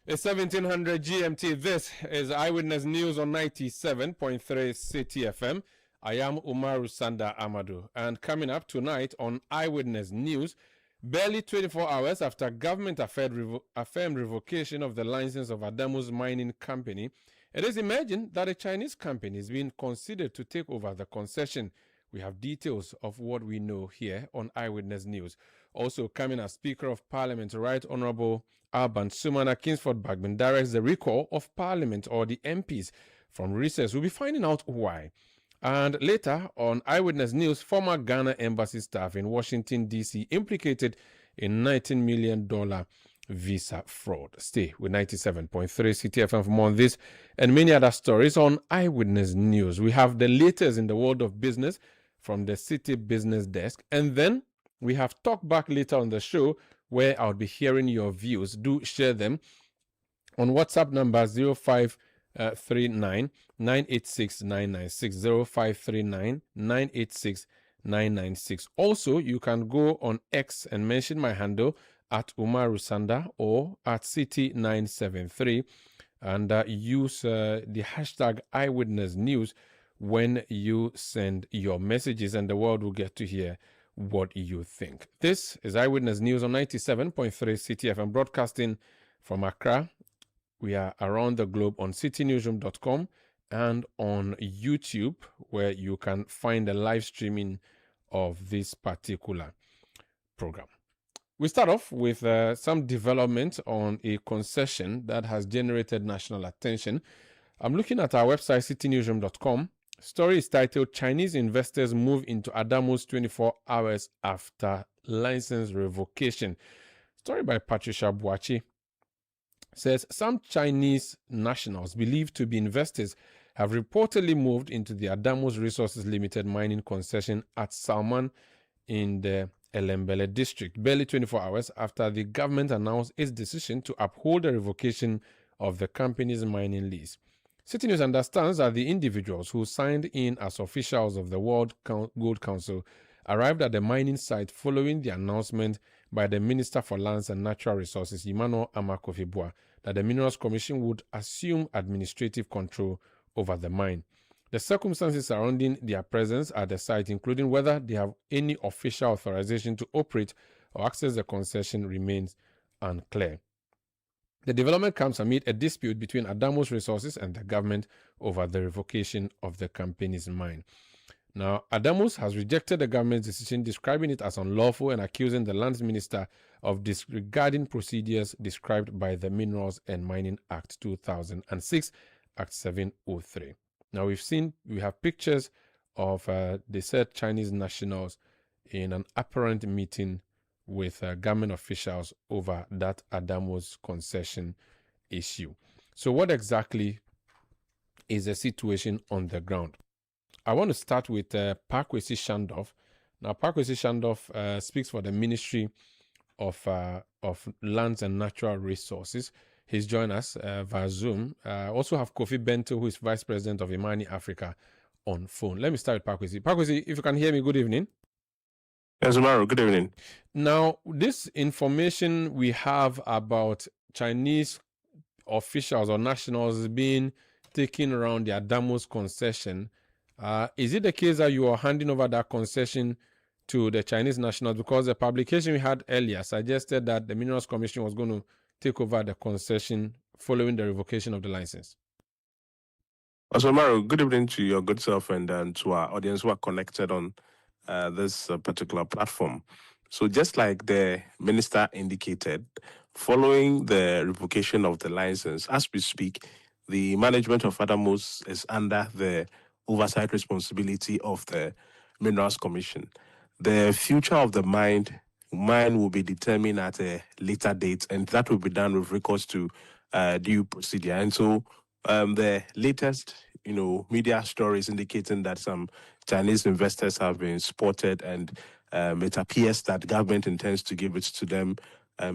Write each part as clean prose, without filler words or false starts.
It's 1700 GMT. This is Eyewitness News on 97.3 Citi FM. I am Umaru Sanda Amadu. And coming up tonight on Eyewitness News, barely 24 hours after government affirmed revocation of the license of Adamu's mining company, it is imagined that a Chinese company is being considered to take over the concession. We have details of what we know here on Eyewitness News. Also coming as Speaker of Parliament, Right Honourable Alban Sumana Kingsford Bagman directs the recall of Parliament or the MPs from recess. We'll be finding out why. And later on Eyewitness News, former Ghana embassy staff in Washington, D.C. implicated in $19 million visa fraud. Stay with 97.3 Citi FM for more on this and many other stories on Eyewitness News. We have the latest in the world of business from the Citi Business Desk. And then we have Talk Back later on the show where I'll be hearing your views. Do share them on WhatsApp number 0539 986 996 0539 986 996. Also, you can go on X and mention my handle at Umaru Sanda or at Citi973 and use the hashtag Eyewitness News when you send your messages, and the world will get to hear what you think. This is Eyewitness News on 97.3 Citi FM, broadcasting from Accra. We are around the globe on citinewsroom.com and on YouTube, where you can find the live streaming of this particular program. We start off with some development on a concession that has generated national attention. I'm looking at our website, citinewsroom.com. Story is titled, Chinese investors move into Adamu's 24 hours after license revocation. Story by Patricia Buachi says some Chinese nationals believed to be investors have reportedly moved into the Adamu's Resources Limited mining concession at Salman in the Elembele district, barely 24 hours after the government announced its decision to uphold the revocation of the company's mining lease. Citi News understands that the individuals who signed in as officials of the World Gold Council arrived at the mining site following the announcement by the Minister for Lands and Natural Resources, Emmanuel Amakofibua, that the Minerals Commission would assume administrative control over the mine. The circumstances surrounding their presence at the site, including whether they have any official authorization to operate or access the concession, remains unclear. The development comes amid a dispute between Adamu's Resources and the government over the revocation of the company's mine. Now, Adamu's has rejected the government's decision, describing it as unlawful and accusing the Lands Minister of disregarding procedures described by the Minerals and Mining Act 2006, Act 703. Now, we have pictures of the said Chinese nationals in an apparent meeting with government officials over that Adamu's concession issue. So what exactly is the situation on the ground? I want to start with Parkwesi Shandorf. Now, Parkwesi Shandorf speaks for the Ministry of Lands and Natural Resources. He's joined us via Zoom. Also have Kofi Bento, who is Vice President of Imani Africa, on phone. Let me start with Parkwesi. Parkwesi, if you can hear me, good evening. Yes, Umaru, good evening. Now, this information we have about Chinese officials or nationals being taken around the Adamu's concession, is it the case that you are handing over that concession to the Chinese nationals? Because the publication we had earlier suggested that the Minerals Commission was going to take over the concession following the revocation of the license. So, Umaru, good evening to your good self and to our audience who are connected on this particular platform. So just like the minister indicated, following the revocation of the license, as we speak, the management of Adamu's is under the oversight responsibility of the Minerals Commission. The future of the mine will be determined at a later date, and that will be done with recourse to due procedure. And so the latest media stories indicating that some Chinese investors have been spotted and it appears that government intends to give it to them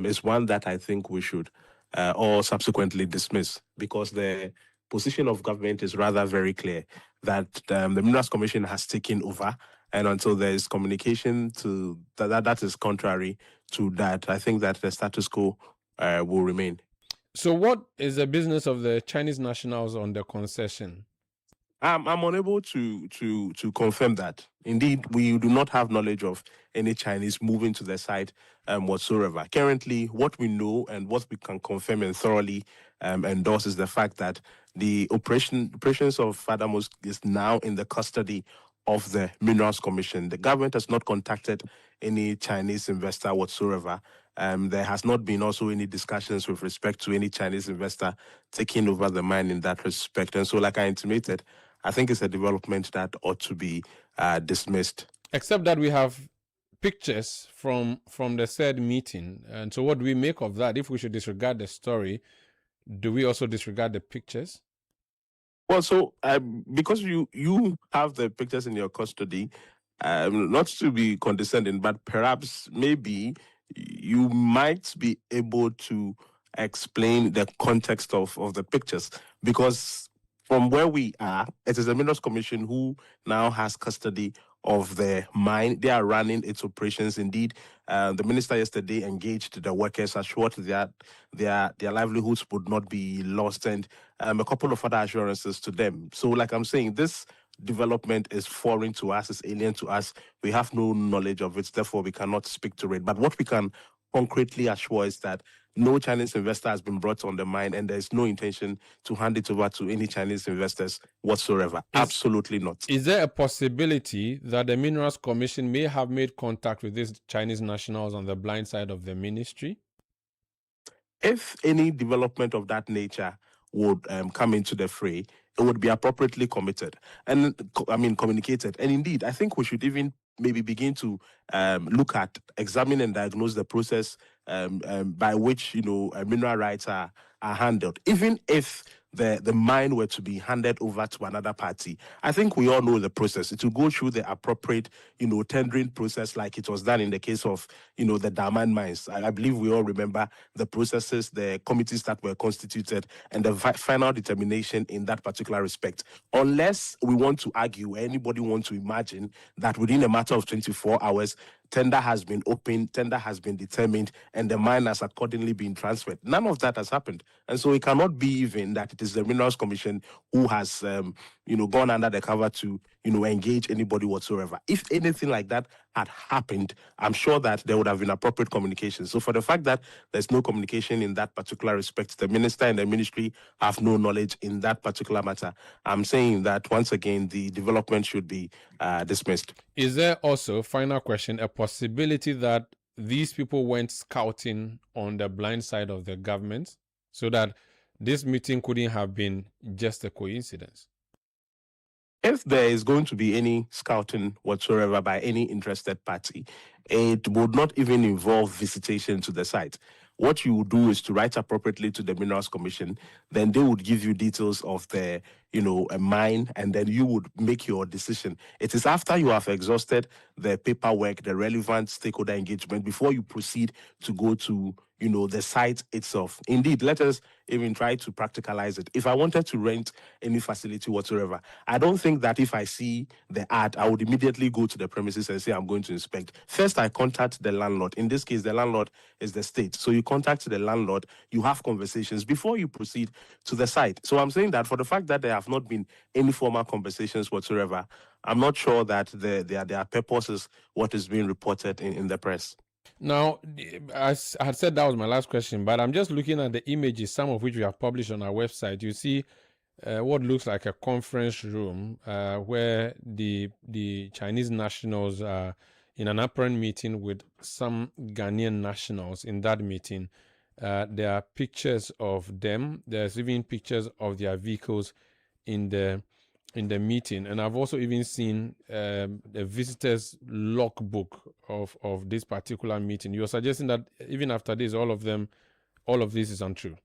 is one that I think we should all subsequently dismiss, because the position of government is rather very clear that the Minerals Commission has taken over, and until there is communication to that is contrary to that, I think that the status quo will remain. So what is the business of the Chinese nationals on the concession? I'm unable to confirm that. Indeed, we do not have knowledge of any Chinese moving to the site whatsoever. Currently, what we know and what we can confirm and thoroughly endorse is the fact that the operations of Father Mosque is now in the custody of the Minerals Commission. The government has not contacted any Chinese investor whatsoever. There has not been also any discussions with respect to any Chinese investor taking over the mine in that respect. And so, like I intimated, I think it's a development that ought to be dismissed. Except that we have pictures from the said meeting. And so what do we make of that? If we should disregard the story, do we also disregard the pictures? Well, so because you have the pictures in your custody, not to be condescending, but perhaps maybe you might be able to explain the context of the pictures, because from where we are, it is the Minerals Commission who now has custody of the mine. They are running its operations. Indeed, the minister yesterday engaged the workers, assured that their livelihoods would not be lost, and a couple of other assurances to them. So, like I'm saying, this development is foreign to us, is alien to us. We have no knowledge of it, therefore we cannot speak to it. But what we can concretely assure is that no Chinese investor has been brought on the mine, and there's no intention to hand it over to any Chinese investors whatsoever. Absolutely not. Is there a possibility that the Minerals Commission may have made contact with these Chinese nationals on the blind side of the ministry? If any development of that nature would come into the fray, it would be appropriately committed and communicated. And indeed, I think we should even maybe begin to look at, examine and diagnose the process by which mineral rights are handled. Even if the mine were to be handed over to another party, I think we all know the process. It will go through the appropriate, tendering process, like it was done in the case of, the diamond mines. I believe we all remember the processes, the committees that were constituted, and the final determination in that particular respect. Unless we want to argue, anybody wants to imagine that within a matter of 24 hours, tender has been opened, tender has been determined, and the mine has accordingly been transferred. None of that has happened. And so it cannot be even that it is the Minerals Commission who has, gone under the cover to, engage anybody whatsoever. If anything like that had happened, I'm sure that there would have been appropriate communication. So for the fact that there's no communication in that particular respect, the minister and the ministry have no knowledge in that particular matter, I'm saying that, once again, the development should be dismissed. Is there also, final question, a possibility that these people went scouting on the blind side of the government so that this meeting couldn't have been just a coincidence? If there is going to be any scouting whatsoever by any interested party, it would not even involve visitation to the site. What you would do is to write appropriately to the Minerals Commission. Then they would give you details of the, a mine, and then you would make your decision. It is after you have exhausted the paperwork, the relevant stakeholder engagement, before you proceed to go to, the site itself. Indeed, let us even try to practicalize it. If I wanted to rent any facility whatsoever, I don't think that if I see the ad, I would immediately go to the premises and say I'm going to inspect. First, I contact the landlord. In this case, the landlord is the state. So you contact the landlord, you have conversations before you proceed to the site. So I'm saying that for the fact that there have not been any formal conversations whatsoever, I'm not sure that their purpose is what is being reported in the press. Now, I had said that was my last question, but I'm just looking at the images, some of which we have published on our website. You see what looks like a conference room where the Chinese nationals are in an apparent meeting with some Ghanaian nationals in that meeting. There are pictures of them. There's even pictures of their vehicles in the meeting, and I've also even seen the visitors logbook of this particular meeting. You're suggesting that even after this, all of this is untrue?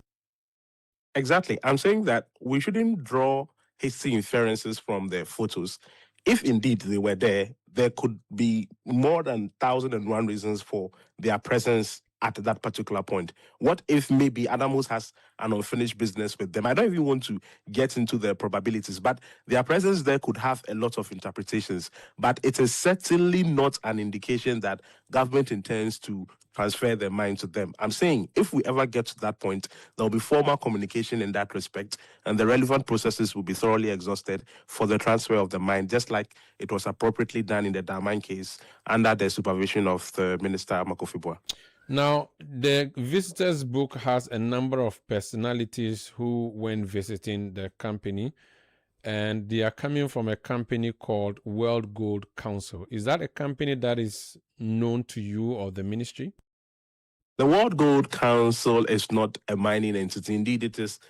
Exactly. I'm saying that we shouldn't draw hasty inferences from the photos. If indeed they were there, there could be more than 1,001 reasons for their presence at that particular point? What if maybe Adamos has an unfinished business with them? I don't even want to get into the probabilities, but their presence there could have a lot of interpretations. But it is certainly not an indication that government intends to transfer their mind to them. I'm saying if we ever get to that point, there will be formal communication in that respect, and the relevant processes will be thoroughly exhausted for the transfer of the mine, just like it was appropriately done in the Damine case under the supervision of the Minister Makofibua. Now, the visitors book has a number of personalities who went visiting the company, and they are coming from a company called World Gold Council. Is that a company that is known to you or the ministry? The World Gold Council is not a mining entity. Indeed, it is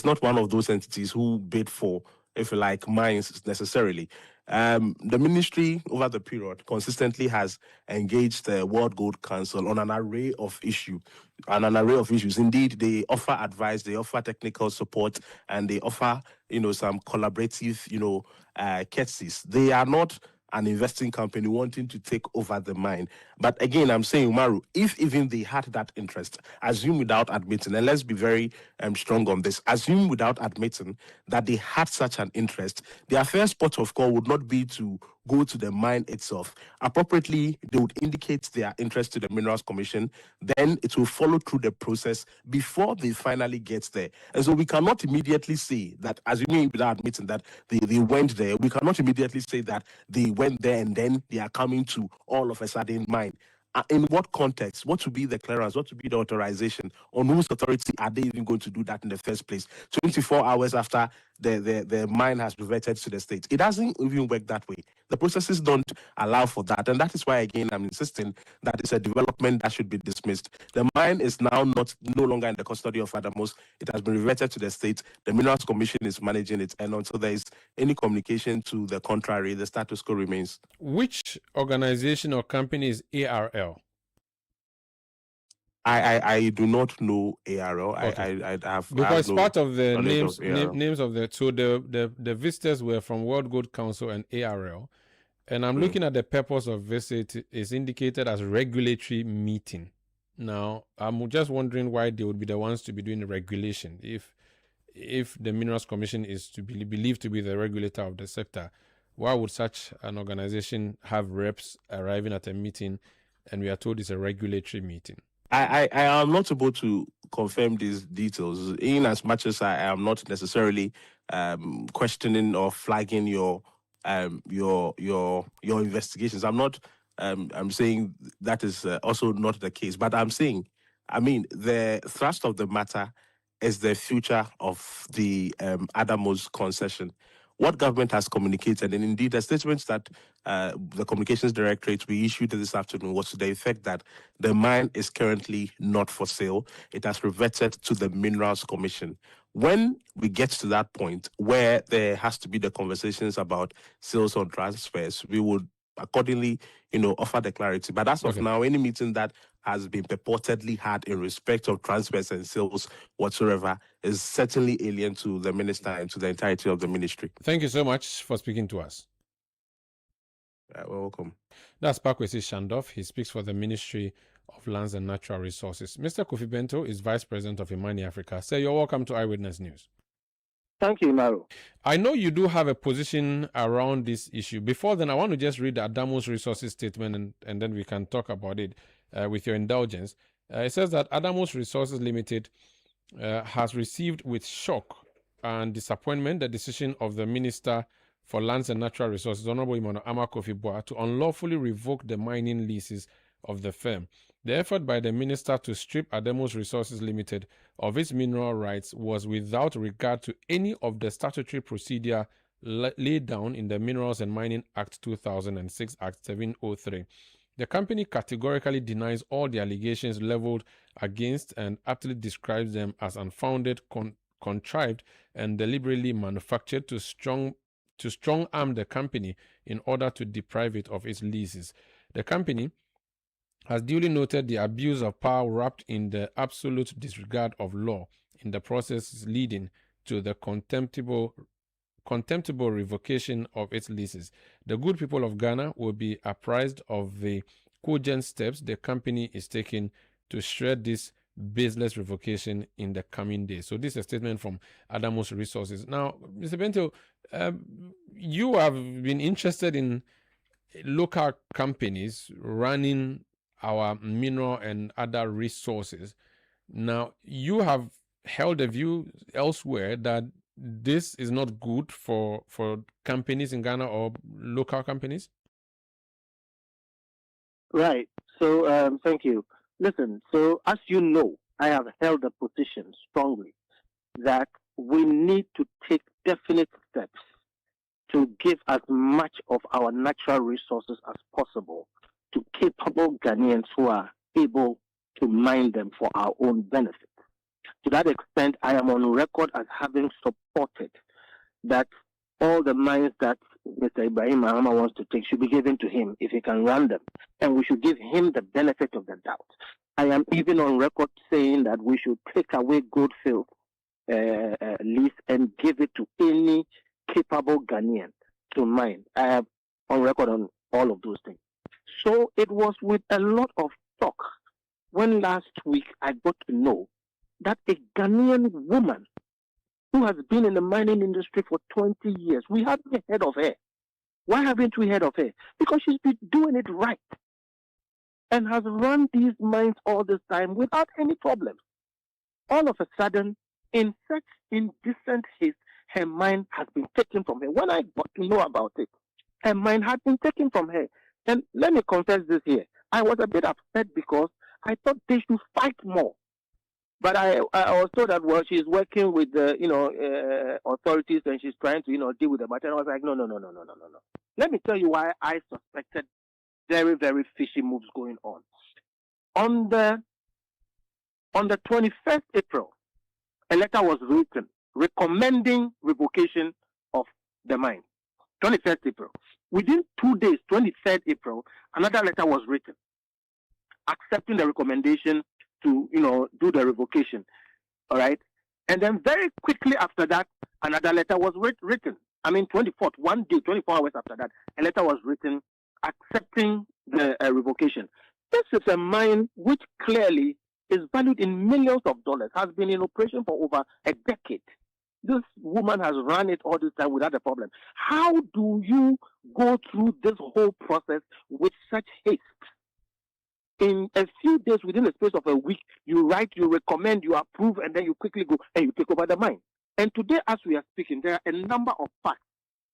not one of those entities who bid for, if you like, mines necessarily. The ministry over the period consistently has engaged the World Gold Council on an array of issues. Indeed, they offer advice, they offer technical support, and they offer, some collaborative, courtesies. They are not an investing company wanting to take over the mine. But again, I'm saying, Umaru, if even they had that interest, assume without admitting, and let's be very strong on this, assume without admitting that they had such an interest, their first port of call would not be to go to the mine itself. Appropriately, they would indicate their interest to the Minerals Commission. Then it will follow through the process before they finally get there. And so we cannot immediately say that, assuming without admitting that they went there, we cannot immediately say that they went there and then they are coming to all of a sudden mine. In what context? What would be the clearance? What would be the authorization? On whose authority are they even going to do that in the first place? 24 hours after the mine has reverted to the state. It doesn't even work that way. The processes don't allow for that. And that is why, again, I'm insisting that it's a development that should be dismissed. The mine is now no longer in the custody of Adamos. It has been reverted to the state. The Minerals Commission is managing it. And until there is any communication to the contrary, the status quo remains. Which organization or company is ARL? I do not know ARL. Okay. I have because no part of the names of the so the visitors were from World Gold Council and ARL, and I'm looking at the purpose of visit is indicated as regulatory meeting. Now I'm just wondering why they would be the ones to be doing the regulation if the Minerals Commission is to be believed to be the regulator of the sector. Why would such an organization have reps arriving at a meeting, and we are told it's a regulatory meeting? I am not able to confirm these details, in as much as I am not necessarily questioning or flagging your investigations. I'm not. I'm saying that is also not the case. But I'm saying, the thrust of the matter is the future of the Adamos concession. What government has communicated, and indeed the statements that the Communications Directorate we issued this afternoon was to the effect that the mine is currently not for sale. It has reverted to the Minerals Commission. When we get to that point where there has to be the conversations about sales or transfers, we would accordingly, offer the clarity. But as of now, any meeting that has been purportedly had in respect of transfers and sales whatsoever is certainly alien to the minister and to the entirety of the ministry. Thank you so much for speaking to us. Well, welcome. That's Pakwesi Shandoff. He speaks for the Ministry of Lands and Natural Resources. Mr. Kofi Bento is Vice President of Imani Africa. Sir, you're welcome to Eyewitness News. Thank you, Maru. I know you do have a position around this issue. Before then, I want to just read Adamos Resources statement and then we can talk about it with your indulgence. It says that Adamos Resources Limited has received with shock and disappointment the decision of the Minister for Lands and Natural Resources, Honorable Nik Amarteifio, to unlawfully revoke the mining leases of the firm. The effort by the minister to strip Adamos Resources Limited of its mineral rights was without regard to any of the statutory procedure laid down in the Minerals and Mining Act 2006, Act 703. The company categorically denies all the allegations leveled against and aptly describes them as unfounded, contrived, and deliberately manufactured to strong-arm the company in order to deprive it of its leases. The company has duly noted the abuse of power wrapped in the absolute disregard of law in the process leading to the contemptible revocation of its leases. The good people of Ghana will be apprised of the cogent steps the company is taking to shred this baseless revocation in the coming days. So this is a statement from Adamos Resources. Now, Mr. Bento, you have been interested in local companies running our mineral and other resources. Now, you have held a view elsewhere that this is not good for companies in Ghana or local companies? Right. So, thank you. Listen, so as you know, I have held a position strongly that we need to take definite steps to give as much of our natural resources as possible to capable Ghanaians who are able to mine them for our own benefit. To that extent, I am on record as having supported that all the mines that Mr. Ibrahim Mahama wants to take should be given to him if he can run them, and we should give him the benefit of the doubt. I am even on record saying that we should take away Goldfield lease and give it to any capable Ghanaian to mine. I have on record on all of those things. So it was with a lot of talk when last week I got to know that a Ghanaian woman who has been in the mining industry for 20 years, we haven't heard of her. Why haven't we heard of her? Because she's been doing it right and has run these mines all this time without any problems. All of a sudden, in such indecent haste, her mine has been taken from her. When I got to know about it, her mine had been taken from her. And let me confess this here. I was a bit upset because I thought they should fight more. But I was told that, well, she's working with the, authorities and she's trying to, deal with the matter. And I was like, no. Let me tell you why I suspected very, very fishy moves going on. On the 21st April, a letter was written recommending revocation of the mine. 21st April. Within 2 days, 23rd April, another letter was written accepting the recommendation to, do the revocation. All right. And then very quickly after that, another letter was written. 24th, 1 day, 24 hours after that, a letter was written accepting the revocation. This is a mine which clearly is valued in millions of dollars, has been in operation for over a decade. This woman has run it all this time without a problem. How do you go through this whole process with such haste? In a few days, within the space of a week, you write, you recommend, you approve, and then you quickly go and you take over the mine. And today, as we are speaking, there are a number of facts.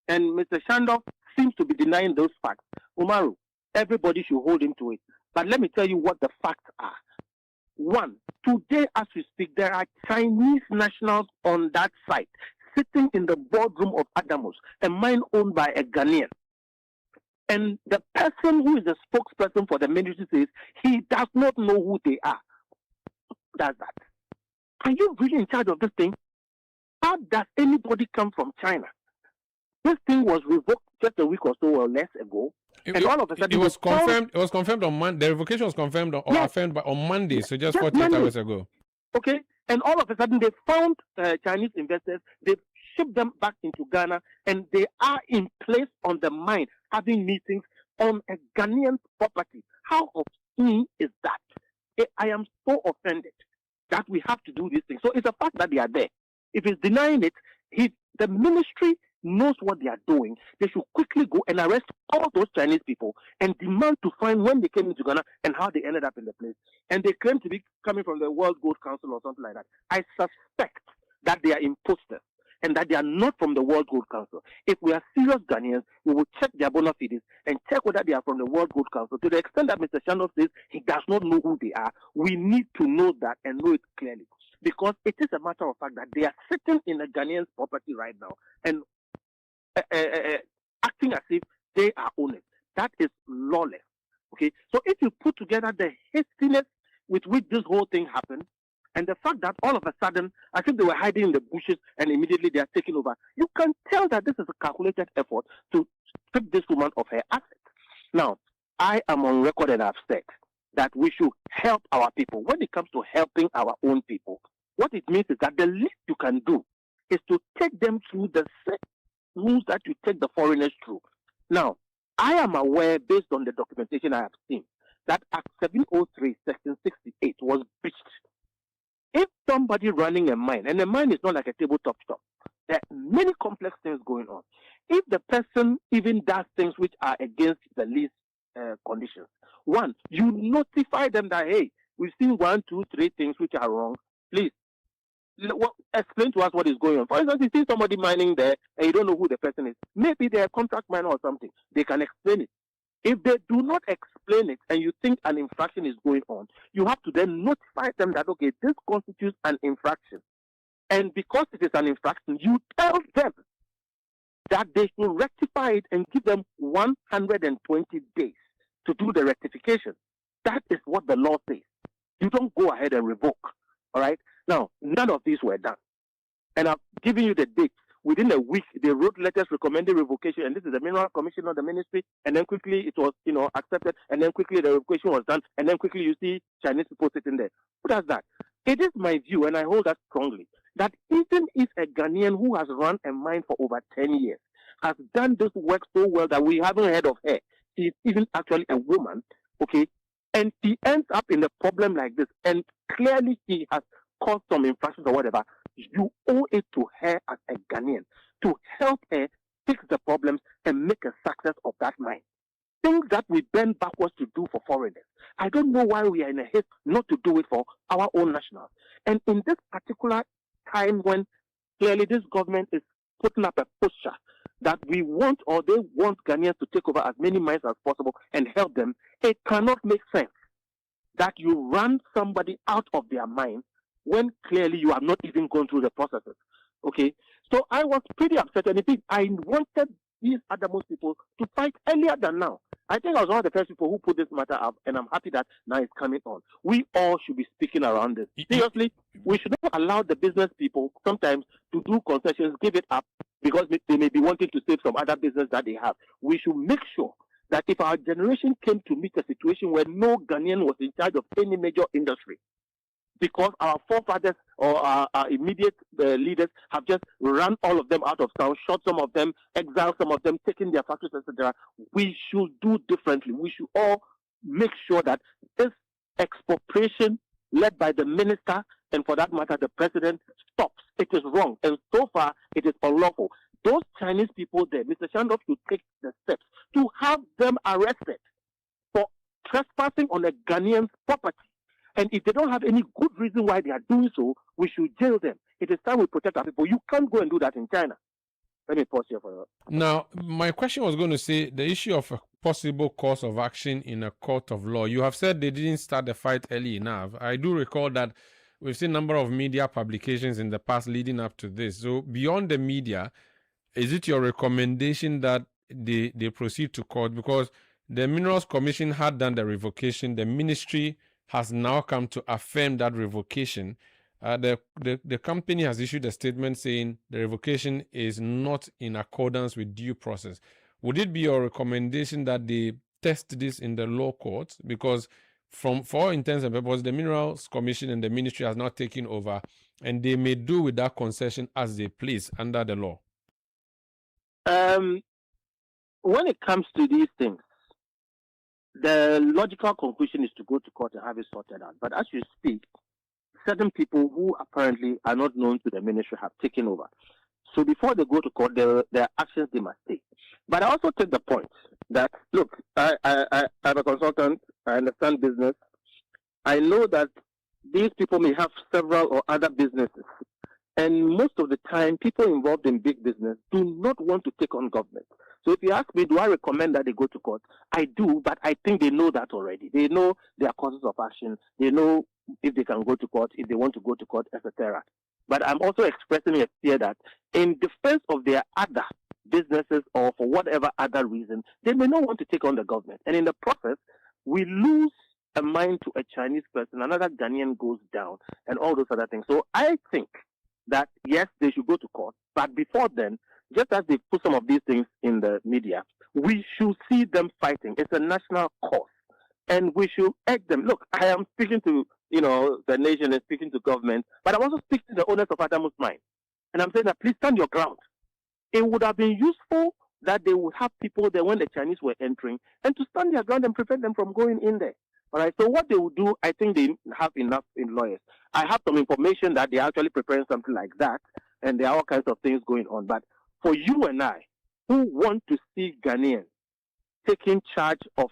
And Mr. Shandov seems to be denying those facts. Umaru, everybody should hold him to it. But let me tell you what the facts are. One, today as we speak, there are Chinese nationals on that site sitting in the boardroom of Adamos, a mine owned by a Ghanaian. And the person who is the spokesperson for the ministry says he does not know who they are. Does that? Are you really in charge of this thing? How does anybody come from China? This thing was revoked just a week or so or less ago. And all of a sudden it was confirmed. It was confirmed on Monday. The revocation was confirmed or affirmed on Monday, so just 48 hours ago. Okay, and all of a sudden they found Chinese investors. They shipped them back into Ghana, and they are in place on the mine, having meetings on a Ghanaian property. How obscene is that? I am so offended that we have to do these things. So it's a fact that they are there. If he's denying it, the ministry knows what they are doing. They should quickly go and arrest all those Chinese people and demand to find when they came into Ghana and how they ended up in the place. And they claim to be coming from the World Gold Council or something like that. I suspect that they are imposters and that they are not from the World Gold Council. If we are serious Ghanaians, we will check their bona fides and check whether they are from the World Gold Council. To the extent that Mr. Shandov says he does not know who they are, we need to know that and know it clearly. Because it is a matter of fact that they are sitting in a Ghanaian's property right now and acting as if they are owners. That is lawless. Okay, so if you put together the hastiness with which this whole thing happened, and the fact that all of a sudden, I think they were hiding in the bushes and immediately they are taking over, you can tell that this is a calculated effort to strip this woman of her assets. Now, I am on record and I've said that we should help our people. When it comes to helping our own people, what it means is that the least you can do is to take them through the same rules that you take the foreigners through. Now, I am aware, based on the documentation I have seen, that Act 703, Section 68 was breached. If somebody running a mine, and a mine is not like a tabletop shop, there are many complex things going on. If the person even does things which are against the lease conditions, one, you notify them that, hey, we've seen 1, 2, 3 things which are wrong. Please, explain to us what is going on. For instance, you see somebody mining there and you don't know who the person is. Maybe they're a contract miner or something. They can explain it. If they do not explain it and you think an infraction is going on, you have to then notify them that, okay, this constitutes an infraction. And because it is an infraction, you tell them that they should rectify it and give them 120 days to do the rectification. That is what the law says. You don't go ahead and revoke. All right? Now, none of these were done. And I've given you the date. Within a week, they wrote letters recommending revocation, and this is the Mineral Commission of the Ministry, and then quickly it was, accepted, and then quickly the revocation was done, and then quickly you see Chinese people sitting there. Who does that? It is my view, and I hold that strongly, that even if a Ghanaian who has run a mine for over 10 years has done this work so well that we haven't heard of her, she is even actually a woman, okay, and she ends up in a problem like this, and clearly she has caused some infractions or whatever, you owe it to her as a Ghanaian to help her fix the problems and make a success of that mine. Things that we bend backwards to do for foreigners. I don't know why we are in a haste not to do it for our own nationals. And in this particular time when clearly this government is putting up a posture that we want or they want Ghanaians to take over as many mines as possible and help them, it cannot make sense that you run somebody out of their mine when clearly you have not even gone through the processes. Okay? So I was pretty upset, and indeed I wanted these Attah-Mensah people to fight earlier than now. I think I was one of the first people who put this matter up, and I'm happy that now it's coming on. We all should be speaking around this. Seriously, we should not allow the business people sometimes to do concessions, give it up, because they may be wanting to save some other business that they have. We should make sure that if our generation came to meet a situation where no Ghanaian was in charge of any major industry, because our forefathers or our immediate leaders have just run all of them out of town, shot some of them, exiled some of them, taken their factories, etc. We should do differently. We should all make sure that this expropriation led by the minister and, for that matter, the president stops. It is wrong, and so far it is unlawful. Those Chinese people there, Mr. Shandov should take the steps to have them arrested for trespassing on a Ghanaian's property. And if they don't have any good reason why they are doing so, we should jail them. It is time we protect our people. You can't go and do that in China. Let me pause here for you. Now, my question was going to say the issue of a possible course of action in a court of law. You have said they didn't start the fight early enough. I do recall that we've seen a number of media publications in the past leading up to this. So beyond the media, is it your recommendation that they proceed to court? Because the Minerals Commission had done the revocation. The ministry has now come to affirm that revocation. The company has issued a statement saying the revocation is not in accordance with due process. Would it be your recommendation that they test this in the law courts? Because for all intents and purposes, the Minerals Commission and the ministry has not taken over, and they may do with that concession as they please under the law. When it comes to these things, the logical conclusion is to go to court and have it sorted out. But as you speak, certain people who apparently are not known to the ministry have taken over. So before they go to court, there are actions they must take. But I also take the point that, look, I'm a consultant. I understand business. I know that these people may have several or other businesses. And most of the time, people involved in big business do not want to take on government. So if you ask me, do I recommend that they go to court? I do, but I think they know that already. They know their causes of action. They know if they can go to court, if they want to go to court, etc. But I'm also expressing a fear that in defense of their other businesses or for whatever other reason, they may not want to take on the government. And in the process, we lose a mine to a Chinese person, another Ghanaian goes down, and all those other things. So I think that, yes, they should go to court, but before then, just as they put some of these things in the media, we should see them fighting. It's a national cause, and we should urge them. Look, I am speaking to, the nation and speaking to government, but I'm also speaking to the owners of Attah-Mensah mine, and I'm saying that please stand your ground. It would have been useful that they would have people there when the Chinese were entering, and to stand their ground and prevent them from going in there. All right. So what they will do, I think they have enough in lawyers. I have some information that they're actually preparing something like that, and there are all kinds of things going on. But for you and I, who want to see Ghanaians taking charge of,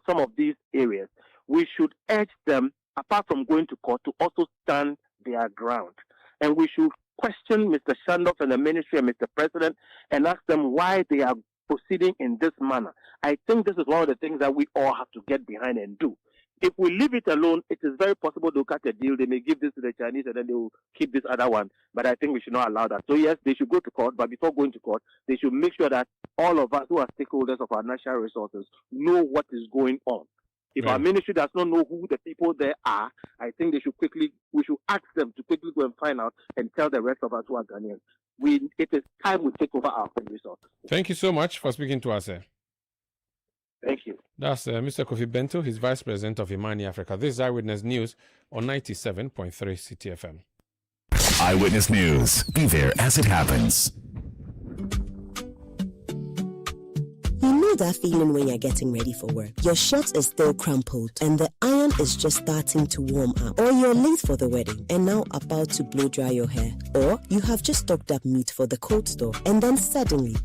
some of these areas, we should urge them, apart from going to court, to also stand their ground. And we should question Mr. Shandoff and the ministry and Mr. President and ask them why they are proceeding in this manner. I think this is one of the things that we all have to get behind and do. If we leave it alone, it is very possible they'll cut a deal. They may give this to the Chinese and then they will keep this other one. But I think we should not allow that. So yes, they should go to court, but before going to court, they should make sure that all of us who are stakeholders of our natural resources know what is going on. If our ministry does not know who the people there are, I think we should ask them to quickly go and find out and tell the rest of us who are Ghanaians. It is time we take over our resources. Thank you so much for speaking to us, sir. Thank you. That's Mr. Kofi Bento. He's Vice President of Imani Africa. This is Eyewitness News on 97.3 Citi FM. Eyewitness News. Be there as it happens. You know that feeling when you're getting ready for work. Your shirt is still crumpled and the iron is just starting to warm up. Or you're late for the wedding and now about to blow dry your hair. Or you have just stocked up meat for the cold store and then suddenly,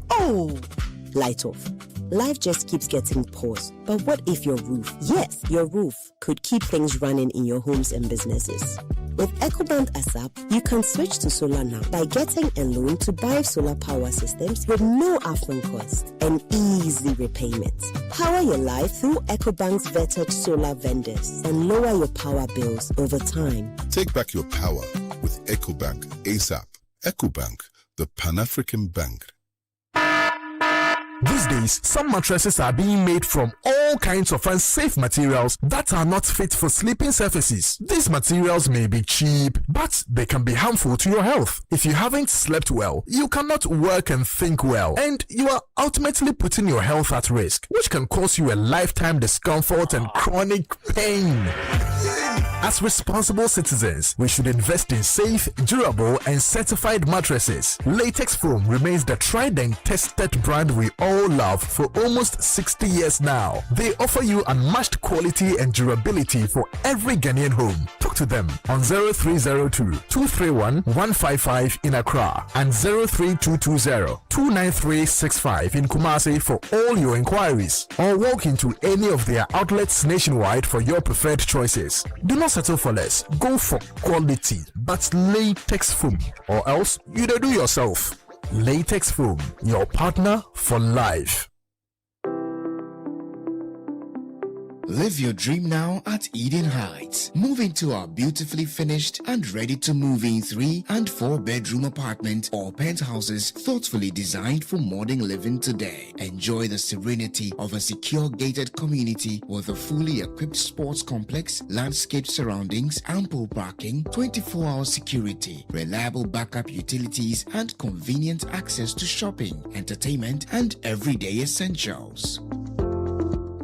light off. Life just keeps getting paused. But what if your roof, yes, your roof, could keep things running in your homes and businesses? With EcoBank ASAP, you can switch to solar now by getting a loan to buy solar power systems with no upfront cost and easy repayments. Power your life through EcoBank's vetted solar vendors and lower your power bills over time. Take back your power with EcoBank ASAP. EcoBank, the Pan-African bank. These days, some mattresses are being made from all kinds of unsafe materials that are not fit for sleeping surfaces. These materials may be cheap, but they can be harmful to your health. If you haven't slept well, you cannot work and think well, and you are ultimately putting your health at risk, which can cause you a lifetime discomfort and chronic pain. As responsible citizens, we should invest in safe, durable, and certified mattresses. Latex Foam remains the tried and tested brand we all love for almost 60 years now. They offer you unmatched quality and durability for every Ghanaian home. Talk to them on 0302-231-155 in Accra and 03220-29365 in Kumasi for all your inquiries, or walk into any of their outlets nationwide for your preferred choices. Do not settle for less. Go for quality, but Latex Foam, or else you do yourself. Latex Foam, your partner for life. Live your dream now at Eden Heights. Move into our beautifully finished and ready to move in 3 and 4 bedroom apartment or penthouses thoughtfully designed for modern living today. Enjoy the serenity of a secure gated community with a fully equipped sports complex, landscape surroundings, ample parking, 24-hour security, reliable backup utilities, and convenient access to shopping, entertainment, and everyday essentials.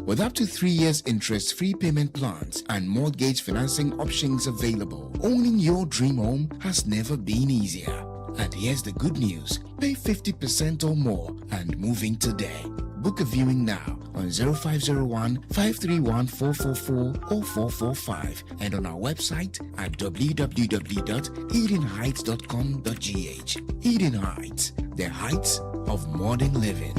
With up to 3 years interest-free payment plans and mortgage financing options available, owning your dream home has never been easier. And here's the good news: pay 50% or more and move in today. Book a viewing now on 0501-531-444 or 445 and on our website at www.edenheights.com.gh. Eden Heights, the heights of modern living.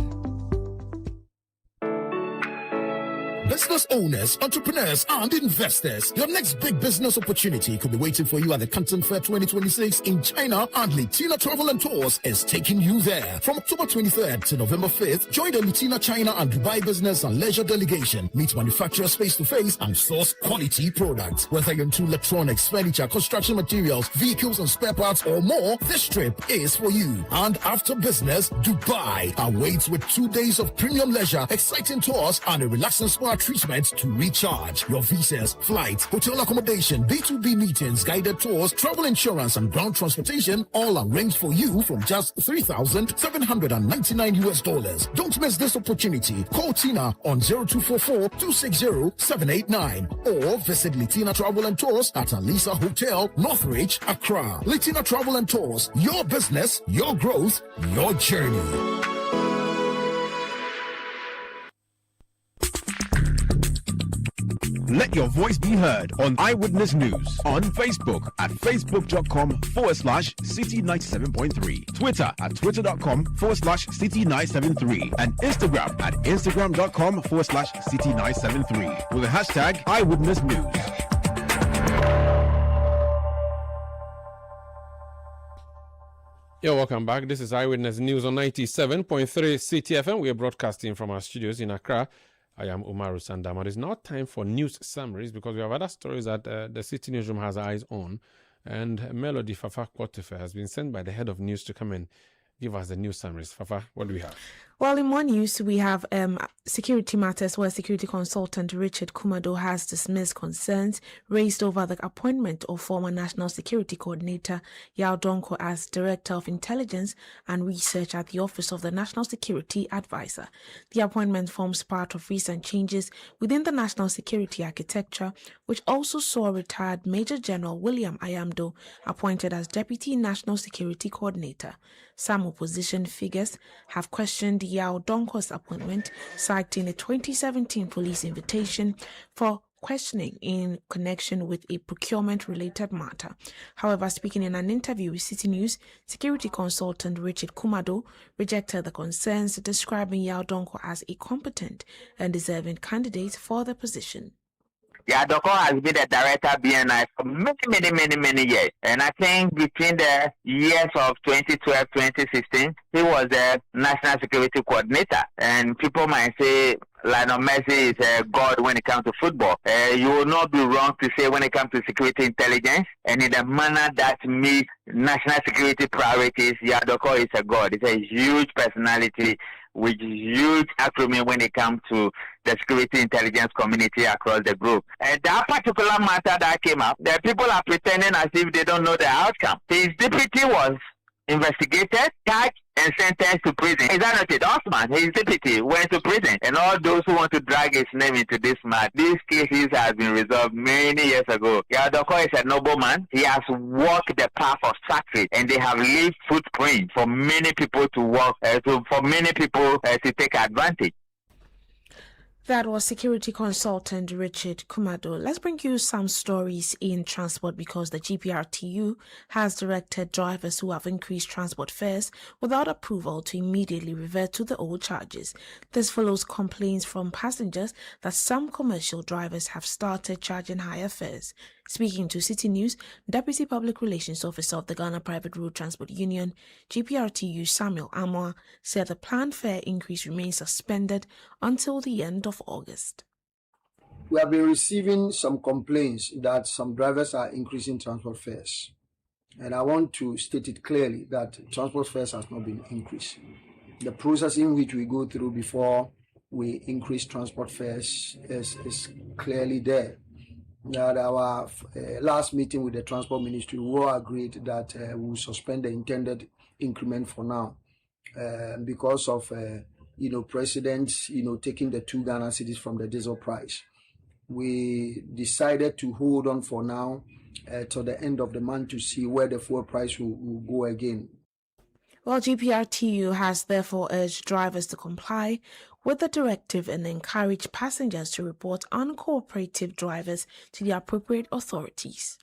Business owners, entrepreneurs, and investors, your next big business opportunity could be waiting for you at the Canton Fair 2026 in China, and Latina Travel and Tours is taking you there. From October 23rd to November 5th, join the Latina China and Dubai Business and Leisure Delegation. Meet manufacturers face-to-face and source quality products. Whether you're into electronics, furniture, construction materials, vehicles and spare parts, or more, this trip is for you. And after business, Dubai awaits with 2 days of premium leisure, exciting tours, and a relaxing spa treatment to recharge. Your visas, flights, hotel accommodation, B2B meetings, guided tours, travel insurance, and ground transportation all arranged for you from just $3,799. Don't miss this opportunity. Call Tina on 0244-260-789 or visit Latina Travel and Tours at Alisa Hotel, Northridge, Accra. Latina Travel and Tours, your business, your growth, your journey. Let your voice be heard on Eyewitness News on Facebook at facebook.com/Citi97.3, Twitter at twitter.com/Citi973, and Instagram at instagram.com/Citi973 with the hashtag Eyewitness News. You're welcome back. This is Eyewitness News on 97.3 Citi FM. We are broadcasting from our studios in Accra. I am Umaru Sandama. It's now time for news summaries because we have other stories that the Citi Newsroom has eyes on. And Melody Fafa Kwotefe has been sent by the head of news to come and give us the news summaries. Fafa, what do we have? Well, in more news, we have security matters where security consultant Richard Kumado has dismissed concerns raised over the appointment of former National Security Coordinator Yao Donko as Director of Intelligence and Research at the Office of the National Security Advisor. The appointment forms part of recent changes within the national security architecture, which also saw retired Major General William Ayamdo appointed as Deputy National Security Coordinator. Some opposition figures have questioned Yao Donko's appointment, citing a 2017 police invitation for questioning in connection with a procurement-related matter. However, speaking in an interview with Citi News, security consultant Richard Kumado rejected the concerns, describing Yao Donko as a competent and deserving candidate for the position. Yeah, Doko has been the director of BNI for many years. And I think between the years of 2012, 2016, he was the National Security Coordinator. And people might say Lionel Messi is a god when it comes to football. You will not be wrong to say when it comes to security intelligence and in the manner that meets national security priorities, Yadoko is a god. It's a huge personality with huge acronym when it comes to the security intelligence community across the group. And that particular matter that came up, the people are pretending as if they don't know the outcome. His deputy was investigated, charged, and sentenced to prison. Is that not it? Osman, his deputy, went to prison. And all those who want to drag his name into this mud, these cases have been resolved many years ago. Yadoko is a nobleman. He has walked the path of sacrifice, and they have left footprints for many people to walk, for many people to take advantage. That was security consultant Richard Kumado. Let's bring you some stories in transport because the GPRTU has directed drivers who have increased transport fares without approval to immediately revert to the old charges. This follows complaints from passengers that some commercial drivers have started charging higher fares. Speaking to Citi News, Deputy Public Relations Officer of the Ghana Private Road Transport Union, GPRTU Samuel Attah-Mensah, said the planned fare increase remains suspended until the end of August. We have been receiving some complaints that some drivers are increasing transport fares. And I want to state it clearly that transport fares has not been increased. The process in which we go through before we increase transport fares is clearly there. At our last meeting with the Transport Ministry, we all agreed that we will suspend the intended increment for now because of President taking the 2 Ghana cedis from the diesel price. We decided to hold on for now till the end of the month to see where the fuel price will go again. Well, GPRTU has therefore urged drivers to comply with the directive and encourage passengers to report uncooperative drivers to the appropriate authorities.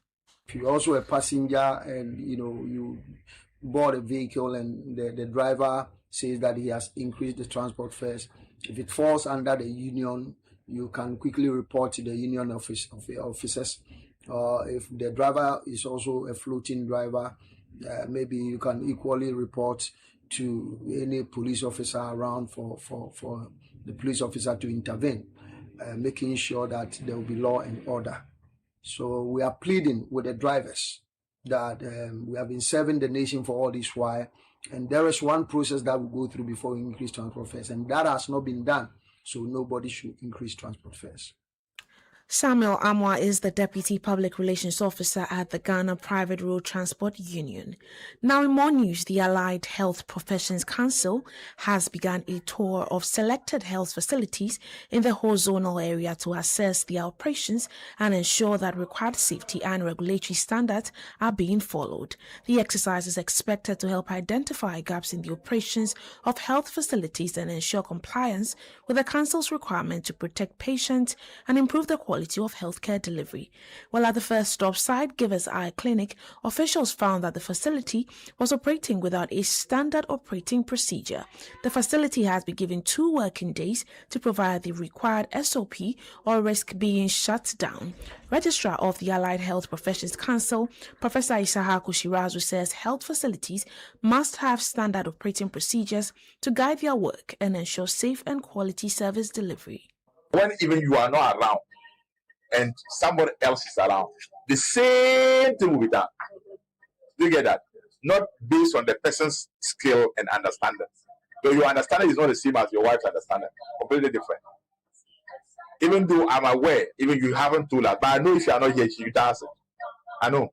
If you're also a passenger and you board a vehicle and the driver says that he has increased the transport fares, if it falls under the union, you can quickly report to the union officers. If the driver is also a floating driver, maybe you can equally report to any police officer around for the police officer to intervene, making sure that there will be law and order. So we are pleading with the drivers that we have been serving the nation for all this while, and there is one process that we go through before we increase transport fares, and that has not been done, so nobody should increase transport fares. Samuel Attah-Mensah is the Deputy Public Relations Officer at the Ghana Private Road Transport Union. Now in more news, the Allied Health Professions Council has begun a tour of selected health facilities in the whole zonal area to assess the operations and ensure that required safety and regulatory standards are being followed. The exercise is expected to help identify gaps in the operations of health facilities and ensure compliance with the Council's requirement to protect patients and improve the quality quality of healthcare delivery. While at the first stop site, Givers Eye Clinic, officials found that the facility was operating without a standard operating procedure. The facility has been given 2 working days to provide the required SOP or risk being shut down. Registrar of the Allied Health Professions Council, Professor Issahaku Shirazu, says health facilities must have standard operating procedures to guide their work and ensure safe and quality service delivery. When even you are not around and somebody else is around, the same thing will be done. Do you get that? Not based on the person's skill and understanding. So your understanding is not the same as your wife's understanding. Completely different. Even though I'm aware, even you haven't told her, but I know if you are not here, she does it. I know.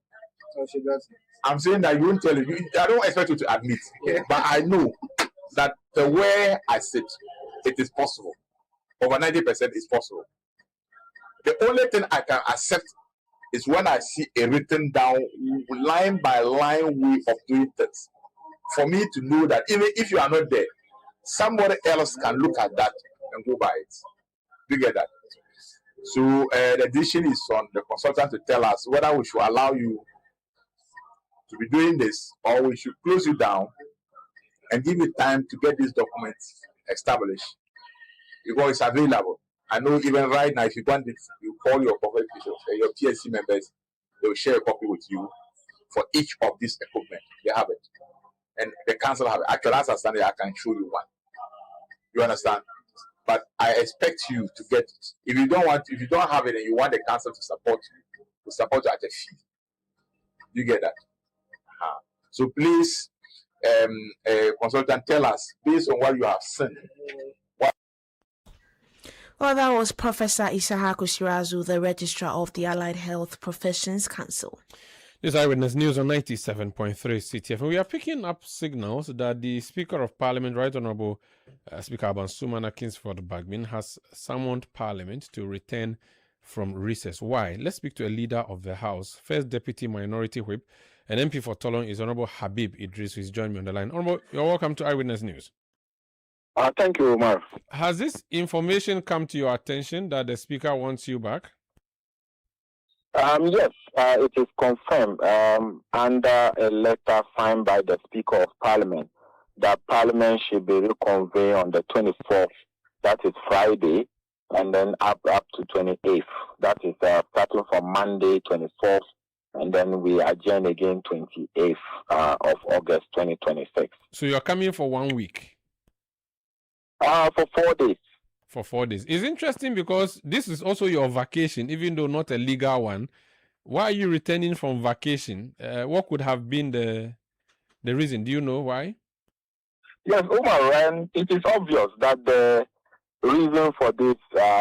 So she does it. I'm saying that you won't tell you. I don't expect you to admit, but I know that the way I sit, it is possible. Over 90% is possible. The only thing I can accept is when I see a written down, line by line way of doing things. For me to know that even if you are not there, somebody else can look at that and go by it. Do you get that? So the decision is on the consultant to tell us whether we should allow you to be doing this or we should close you down and give you time to get these documents established because it's available. I know even right now, if you want it, you call your corporate officials, your PSC members, they will share a copy with you for each of these equipment. They have it. And the council have it. Actually, as I stand there, I can show you one. You understand? But I expect you to get it. If you don't have it and you want the council to support you at a fee. You get that? So please, consultant, tell us based on what you have seen. Well, that was Professor Issahaku Shirazu, the Registrar of the Allied Health Professions Council. This Eyewitness News on 97.3 Citi FM. We are picking up signals that the Speaker of Parliament, Right Honourable Speaker Abansumana Kingsford Bagmin, has summoned Parliament to return from recess. Why? Let's speak to a leader of the House, First Deputy Minority Whip and MP for Tolon is Honourable Habib Idris, who is joining me on the line. Honourable, you're welcome to Eyewitness News. Thank you, Omar. Has this information come to your attention that the Speaker wants you back? Yes, it is confirmed under a letter signed by the Speaker of Parliament that Parliament should be reconvened on the 24th, that is Friday, and then up to 28th. That is starting from Monday, 24th, and then we adjourn again 28th of August 2026. So you're coming for 1 week? For 4 days. For 4 days. It's interesting because this is also your vacation, even though not a legal one. Why are you returning from vacation? What could have been the reason? Do you know why? Yes, Omar, it is obvious that the reason for this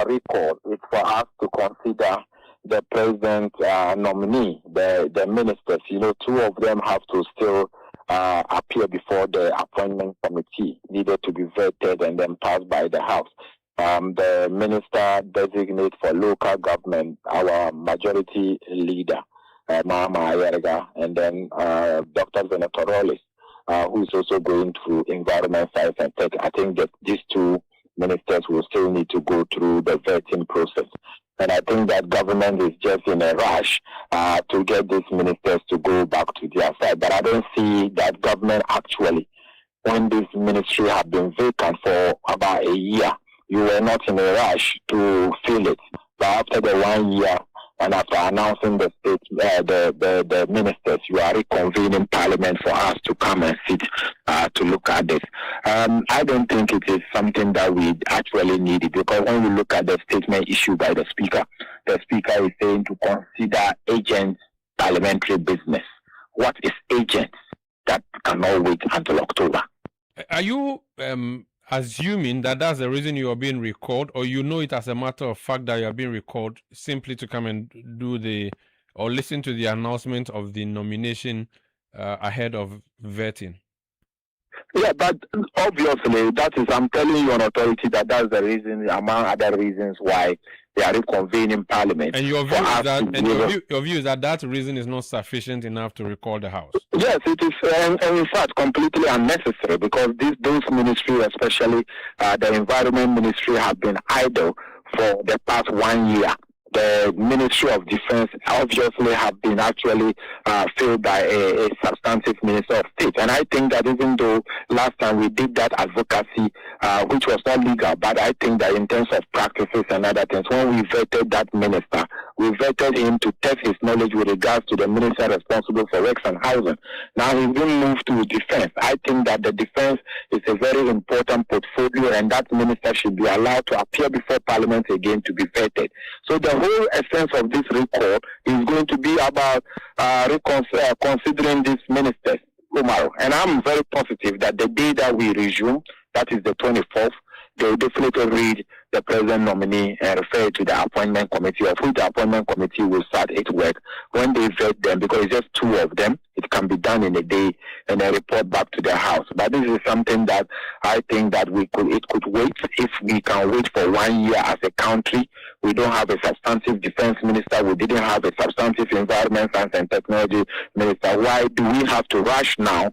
recall is for us to consider the president nominee, the ministers. You know, 2 of them have to still appear before the appointment committee, needed to be vetted and then passed by the House. The minister designate for local government, our majority leader, Mama Ayerga, and then Dr. Venetorolis, who is also going through environment science and tech. I think that these 2 ministers will still need to go through the vetting process. And I think that government is just in a rush to get these ministers to go back to their side. But I don't see that government actually, when this ministry have been vacant for about a year, you were not in a rush to fill it. But after the 1 year and after announcing the state, the ministers, you are reconvening Parliament for us to come and sit to look at this. I don't think it is something that we actually need it, because when we look at the statement issued by the Speaker is saying to consider agents parliamentary business. What is agents? That cannot wait until October. Are you assuming that that's the reason you are being recalled, or you know it as a matter of fact that you are being recalled simply to come and do or listen to the announcement of the nomination ahead of vetting? Yeah, but obviously I'm telling you on authority that that's the reason, among other reasons, why they are reconvening Parliament. And your view is that reason is not sufficient enough to recall the House? Yes, it is, and in fact, completely unnecessary, because those ministries, especially the Environment Ministry, have been idle for the past 1 year. the Ministry of Defense obviously have been actually filled by a substantive Minister of State. And I think that even though last time we did that advocacy, which was not legal, but I think that in terms of practices and other things, when we vetted that minister, we vetted him to test his knowledge with regards to the minister responsible for works and housing. Now he's been moved to defense. I think that the defense is a very important portfolio, and that minister should be allowed to appear before Parliament again to be vetted. So the whole essence of this recall is going to be about considering these ministers, Umar. And I'm very positive that the day that we resume, that is the 24th, they will definitely read the president nominee and refer to the appointment committee, of which the appointment committee will start its work. When they vet them, because it's just 2 of them, it can be done in a day and then report back to the House. But this is something that I think that it could wait. If we can wait for 1 year as a country, we don't have a substantive defense minister, we didn't have a substantive environment, science and technology minister. Why do we have to rush now?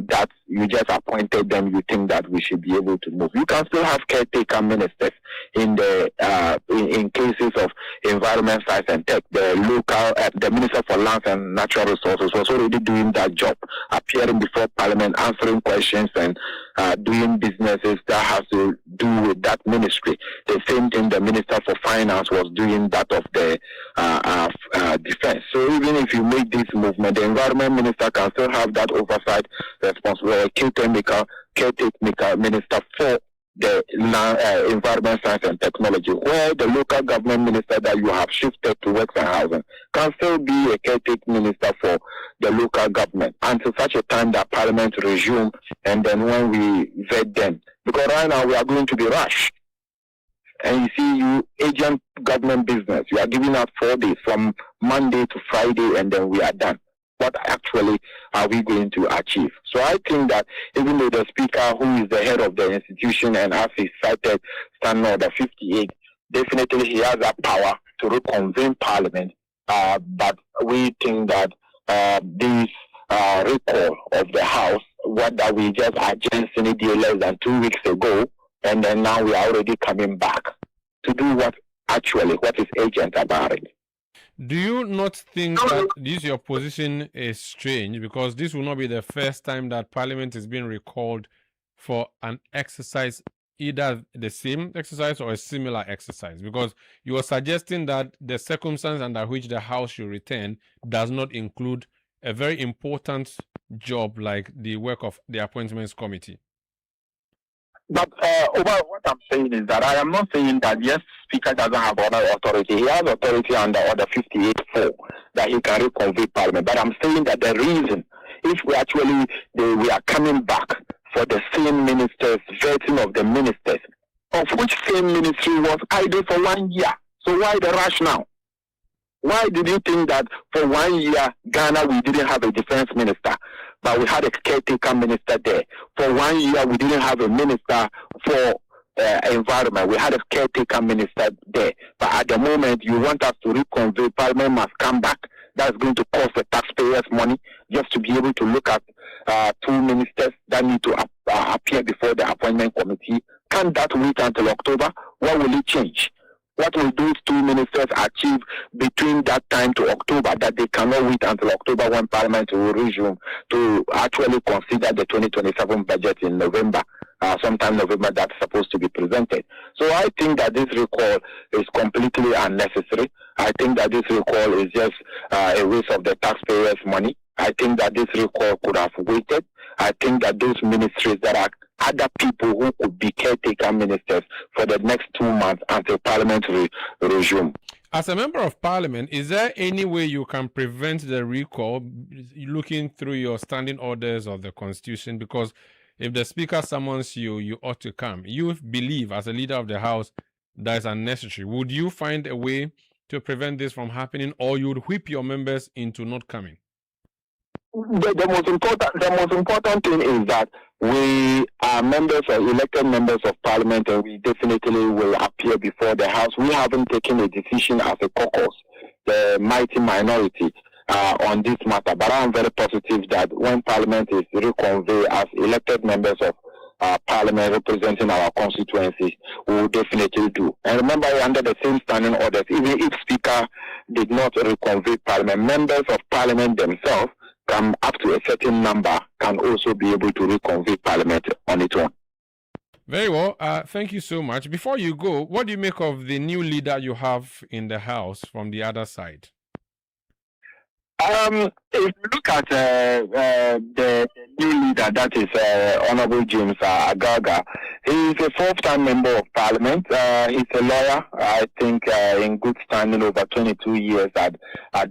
That you just appointed them, you think that we should be able to move. You can still have caretaker ministers in the in cases of environment, science and tech. The local, the Minister for Lands and Natural Resources was already doing that job, appearing before Parliament, answering questions and doing businesses that has to do with that ministry. The same thing the Minister for Finance was doing, that of the defense. So even if you make this movement, the Environment Minister can still have that oversight responsibility, caretaker minister for the environment, science and technology, where the local government minister that you have shifted to works and housing can still be a caretaker minister for the local government until such a time that Parliament resume, and then when we vet them. Because right now we are going to be rushed. And you see, you agent government business, you are giving us 4 days from Monday to Friday, and then we are done. What actually are we going to achieve? So I think that even though the Speaker, who is the head of the institution, and as he cited Standing Order 58, definitely he has that power to reconvene Parliament. But we think that this recall of the House, what that we just adjourned Senate less than 2 weeks ago, and then now we are already coming back to do what is urgent about it. Do you not think that your position is strange, because this will not be the first time that Parliament is being recalled for an exercise, either the same exercise or a similar exercise? Because you are suggesting that the circumstance under which the House should return does not include a very important job like the work of the Appointments Committee. But what I'm saying is that I am not saying that, yes, Speaker doesn't have other authority. He has authority under Order 58.4 that he can reconvene Parliament. But I'm saying that the reason, if we are coming back for the same ministers, vetting of the ministers, of which same ministry was idle for 1 year. So why the rush now? Why did you think that for 1 year, Ghana, we didn't have a defense minister, but we had a caretaker minister there? For 1 year, we didn't have a minister for environment. We had a caretaker minister there. But at the moment, you want us to reconvene, Parliament must come back. That's going to cost the taxpayers money just to be able to look at 2 ministers that need to appear before the appointment committee. Can that wait until October? What will it change? What will those 2 ministers achieve between that time to October that they cannot wait until October when Parliament will resume to actually consider the 2027 budget in November, sometime November that's supposed to be presented? So I think that this recall is completely unnecessary. I think that this recall is just a waste of the taxpayers' money. I think that this recall could have waited. I think that those ministries that are other people who could be caretaker ministers for the next 2 months until Parliament resume. As a member of Parliament, is there any way you can prevent the recall looking through your standing orders of the Constitution? Because if the Speaker summons you, you ought to come. You believe, as a leader of the House, that is unnecessary. Would you find a way to prevent this from happening, or you would whip your members into not coming? The most important thing is that we are elected members of Parliament, and we definitely will appear before the House. We haven't taken a decision as a caucus, the mighty minority, on this matter. But I am very positive that when Parliament is reconvened as elected members of Parliament representing our constituencies, we will definitely do. And remember, under the same standing orders, even if Speaker did not reconvene Parliament, members of Parliament themselves come up to a certain number, can also be able to reconvene Parliament on its own. Very well. Thank you so much. Before you go, what do you make of the new leader you have in the House from the other side? If you look at the new leader, that is Honorable James Agaga, he is a fourth-time member of Parliament. He's a lawyer, I think, in good standing over 22 years at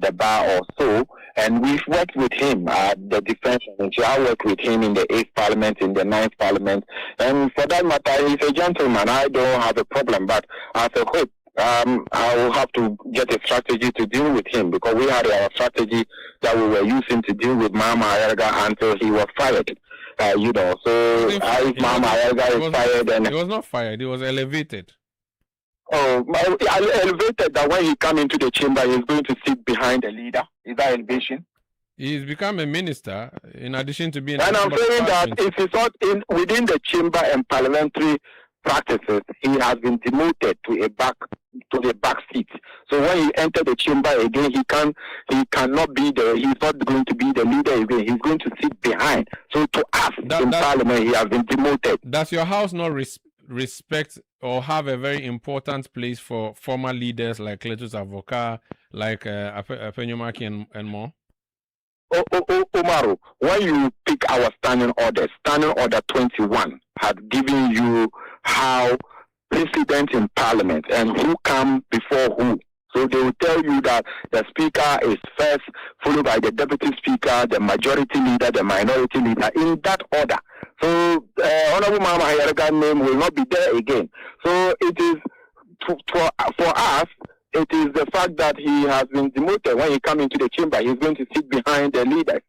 the bar or so. And we've worked with him at the Defense Ministry. I worked with him in the 8th Parliament, in the 9th Parliament. And for that matter, he's a gentleman. I don't have a problem. But as a whip, I will have to get a strategy to deal with him, because we had our strategy that we were using to deal with Mama Ayerga until he was fired. So if Mama Ayerga is fired, then he was not fired. He was elevated. Oh, elevated that when he come into the chamber, he's going to sit behind the leader. Is that elevation? He's become a minister in addition to being. And I'm saying that if he's not within the chamber and parliamentary practices, he has been demoted to the back seat. So when he entered the chamber again, he cannot be he's not going to be the leader again. He's going to sit behind. So to us in Parliament, he has been demoted. Does your house not respect or have a very important place for former leaders like Cletus Avoka, like Apenyomaki and more? Umaru, when you pick our standing order 21 had given you how president in Parliament and who come before who. So they will tell you that the speaker is first, followed by the deputy speaker, the majority leader, the minority leader, in that order. So Honorable Mama Ayerga's name will not be there again. So it is for us, it is the fact that he has been demoted. When he comes into the chamber, he's going to sit behind the leaders.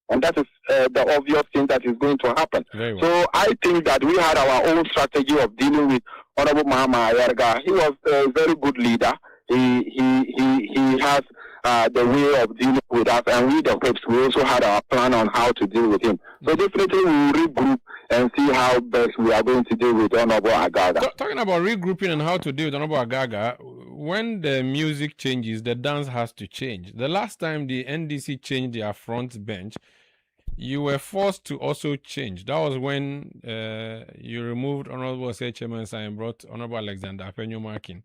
And that is the obvious thing that is going to happen. Well. So I think that we had our own strategy of dealing with Honorable Mama Ayerga. He was a very good leader. He has the way of dealing with us, and we the whips, we also had our plan on how to deal with him. So definitely we will regroup and see how best we are going to deal with Honorable Agaga. Talking about regrouping and how to deal with Honorable Agaga, when the music changes, the dance has to change. The last time the NDC changed their front bench, you were forced to also change. That was when you removed Honorable Attah-Mensah and brought Honorable Alexander Apenyomaki.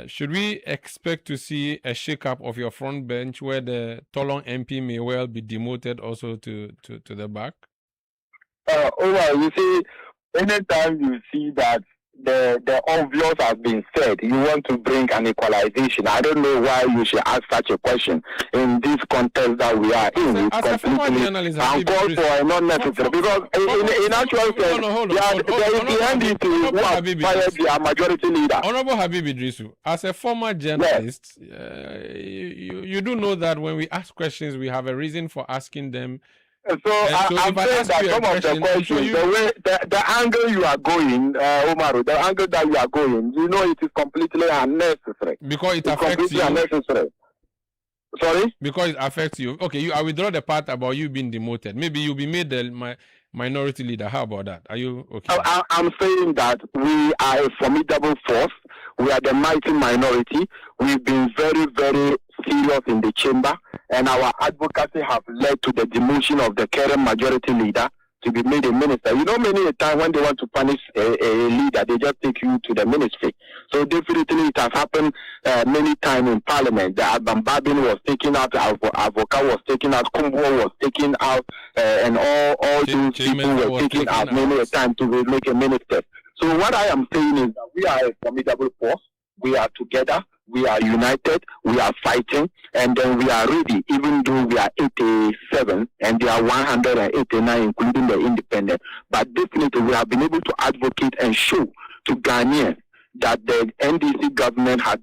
Should we expect to see a shake-up of your front bench where the Tolong MP may well be demoted also to the back? You see, anytime you see that the obvious has been said, you want to bring an equalization. I don't know why you should ask such a question in this context that we are in. It's completely uncalled for and not necessary. Because in actual sense, there is the NDC who have fired their majority leader. Honorable Habib Idrisu, as a former journalist, you do know that when we ask questions, we have a reason for asking them. So I'm saying that some of the questions, the angle you are going, Umaru, the angle that you are going, you know it is completely unnecessary. Because it affects you. Unnecessary. Sorry? Because it affects you. Okay, I withdraw the part about you being demoted. Maybe you'll be made the minority leader. How about that? Are you okay? I'm saying that we are a formidable force. We are the mighty minority. We've been very, very serious in the chamber, and our advocacy have led to the demotion of the current majority leader to be made a minister. You know, many a time when they want to punish a leader, they just take you to the ministry. So definitely it has happened many times in Parliament. The Babin was taken out, Avoka was taken out, Kumbo was taken out, and all those people were taken out many a time to make a minister. So what I am saying is that we are a formidable force. We are together. We are united, we are fighting, and then we are ready, even though we are 87 and they are 189, including the independent. But definitely we have been able to advocate and show to Ghanaians that the NDC government have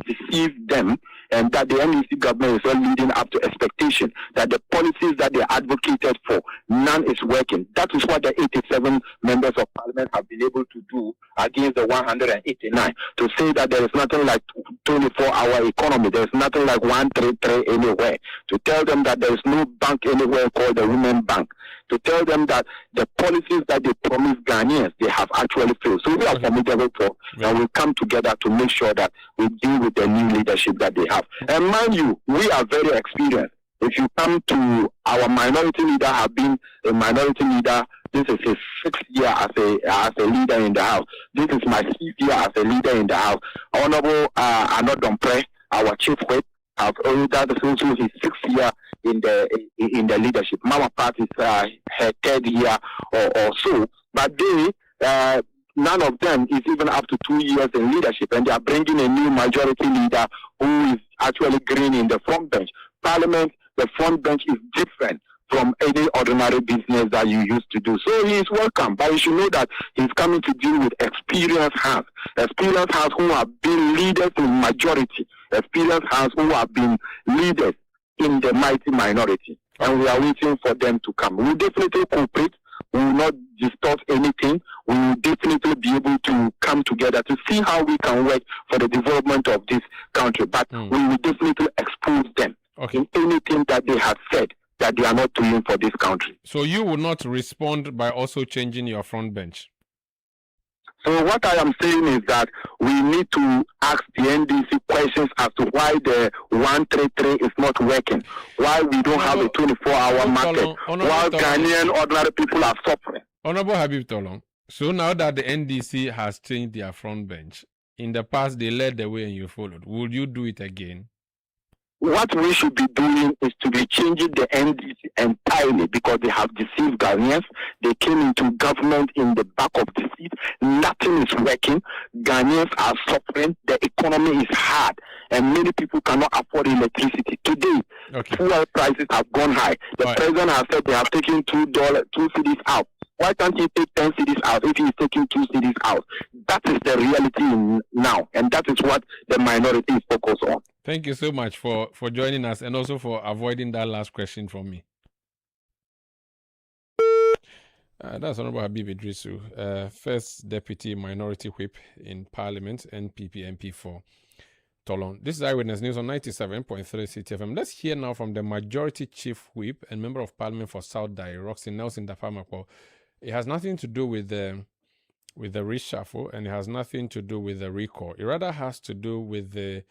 deceived them, and that the NDC government is not leading up to expectation, that the policies that they advocated for, none is working. That is what the 87 members of Parliament have been able to do against the 189, to say that there is nothing like 24-hour economy. There's nothing like 133 anywhere. To tell them that there's no bank anywhere called the Women Bank. To tell them that the policies that they promise Ghanaians, they have actually failed. So we are formidable for, and we come together to make sure that we deal with the new leadership that they have. And mind you, we are very experienced. If you come to our minority leader, have been a minority leader. This is his 6th year as a leader in the house. This is my 5th year as a leader in the house. Honorable Arnold Domprey, our chief whip, have already done his 6th year in the leadership. Mama Pat is her 3rd year or so. But they, none of them is even up to 2 years in leadership, and they are bringing a new majority leader who is actually green in the front bench. Parliament, the front bench is different from any ordinary business that you used to do. So he is welcome, but you should know that he's coming to deal with experienced hands who have been leaders in majority, experienced hands who have been leaders in the mighty minority. And we are waiting for them to come. We will definitely cooperate. We will not distort anything. We will definitely be able to come together to see how we can work for the development of this country. But we will definitely expose them in anything that they have said that they are not doing for this country. So you will not respond by also changing your front bench? So what I am saying is that we need to ask the NDC questions as to why the 133 is not working, why we don't have a 24-hour market, while Ghanaian ordinary people are suffering. Honorable Habib Tolong, so now that the NDC has changed their front bench, in the past they led the way and you followed, will you do it again? What we should be doing is to be changing the NDC entirely, because they have deceived Ghanaians. They came into government in the back of the seat. Nothing is working. Ghanaians are suffering. The economy is hard, and many people cannot afford electricity. Today, fuel prices have gone high. The president has said they have taken $2 cedis out. Why can't he take 10 cedis out if he is taking 2 cedis out? That is the reality now, and that is what the minority is focused on. Thank you so much for joining us, and also for avoiding that last question from me. That's Honorable Habib Idrisu, First Deputy Minority Whip in Parliament, NPP MP for Tolong. This is Eyewitness News on 97.3 Citi FM. Let's hear now from the Majority Chief Whip and Member of Parliament for South Dai, Roxy Nelson Dapamakwo. It has nothing to do with the reshuffle, and it has nothing to do with the recall. It rather has to do with the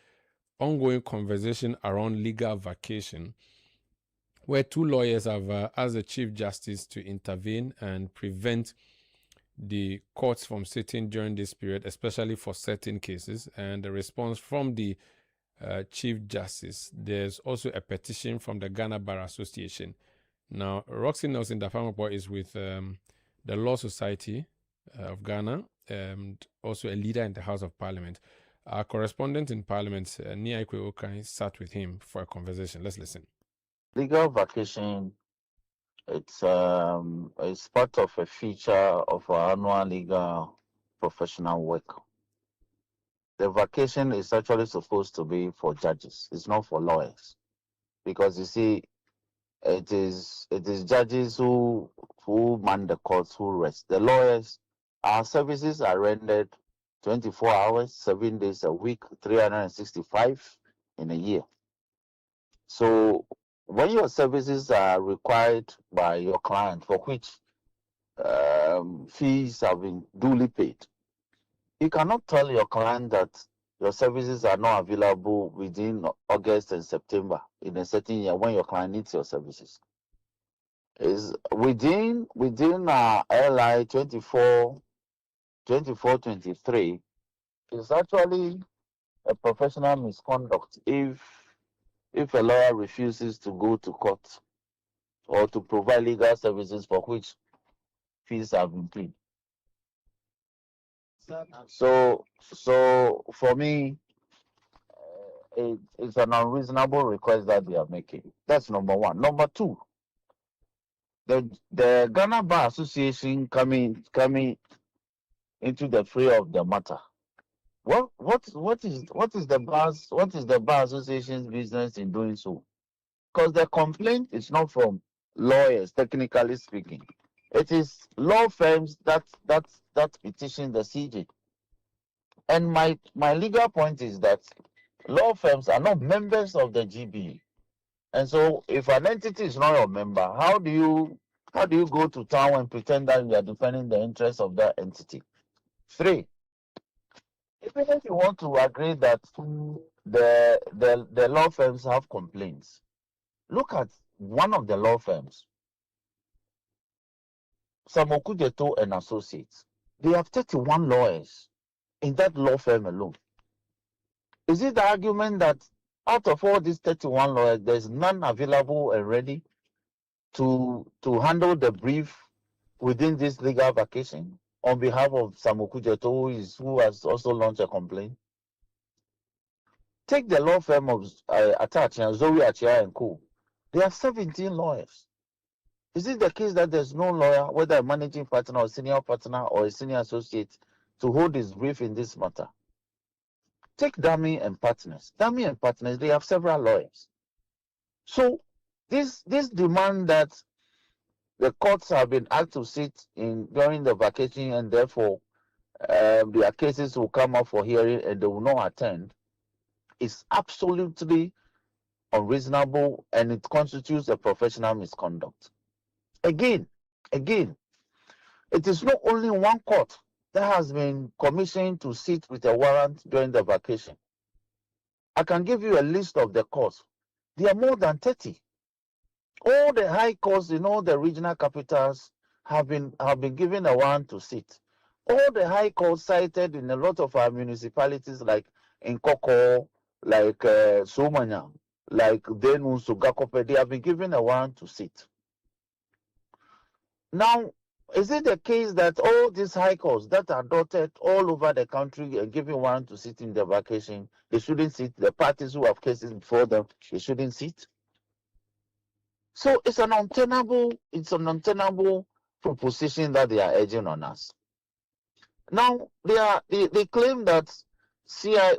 ongoing conversation around legal vacation, where 2 lawyers have asked the Chief Justice to intervene and prevent the courts from sitting during this period, especially for certain cases. And the response from the Chief Justice, there's also a petition from the Ghana Bar Association. Now, Roxy Nelson Dapamakwo is with the Law Society of Ghana, and also a leader in the House of Parliament. Our correspondent in Parliament, Nik Amarteifio, sat with him for a conversation. Let's listen. Legal vacation, it's part of a feature of our annual legal professional work. The vacation is actually supposed to be for judges. It's not for lawyers, because you see, it is judges who man the courts, who rest. The lawyers, our services are rendered 24 hours, 7 days a week, 365 in a year. So when your services are required by your client, for which fees have been duly paid, you cannot tell your client that your services are not available within August and September in a certain year when your client needs your services. Is within our LI 24-23 is actually a professional misconduct if a lawyer refuses to go to court or to provide legal services for which fees have been paid. So for me, it's an unreasonable request that they are making. That's number one. Number two, the Ghana Bar Association coming into the fray of the matter. What is the Bar Association's business in doing so? Because the complaint is not from lawyers, technically speaking. It is law firms that petition the CJ. And my legal point is that law firms are not members of the GB. And so if an entity is not a member, how do you go to town and pretend that you are defending the interests of that entity? 3, even if you want to agree that the law firms have complaints, look at one of the law firms, Samuel Attah-Mensah and Associates. They have 31 lawyers in that law firm alone. Is it the argument that out of all these 31 lawyers, there's none available and ready to handle the brief within this legal vacation on behalf of Samuel Attah-Mensah, who has also launched a complaint? Take the law firm of Attah-Mensah, Zoe Achia and Co. They have 17 lawyers. Is it the case that there's no lawyer, whether a managing partner or senior partner or a senior associate, to hold his brief in this matter? Take Dami and Partners. Dami and Partners, they have several lawyers. So this demand that the courts have been asked to sit in during the vacation and therefore their cases will come up for hearing and they will not attend is absolutely unreasonable, and it constitutes a professional misconduct. Again, it is not only one court that has been commissioned to sit with a warrant during the vacation. I can give you a list of the courts. There are more than 30. All the high courts in all the regional capitals have been given a warrant to sit. All the high courts cited in a lot of our municipalities, like in Koko, like Somanya, like Denu, Sugakope, they have been given a warrant to sit. Now, is it the case that all these high courts that are dotted all over the country and given warrant to sit in the vacation, they shouldn't sit? The parties who have cases before them, they shouldn't sit? So it's an untenable proposition that they are urging on us. Now they claim that CI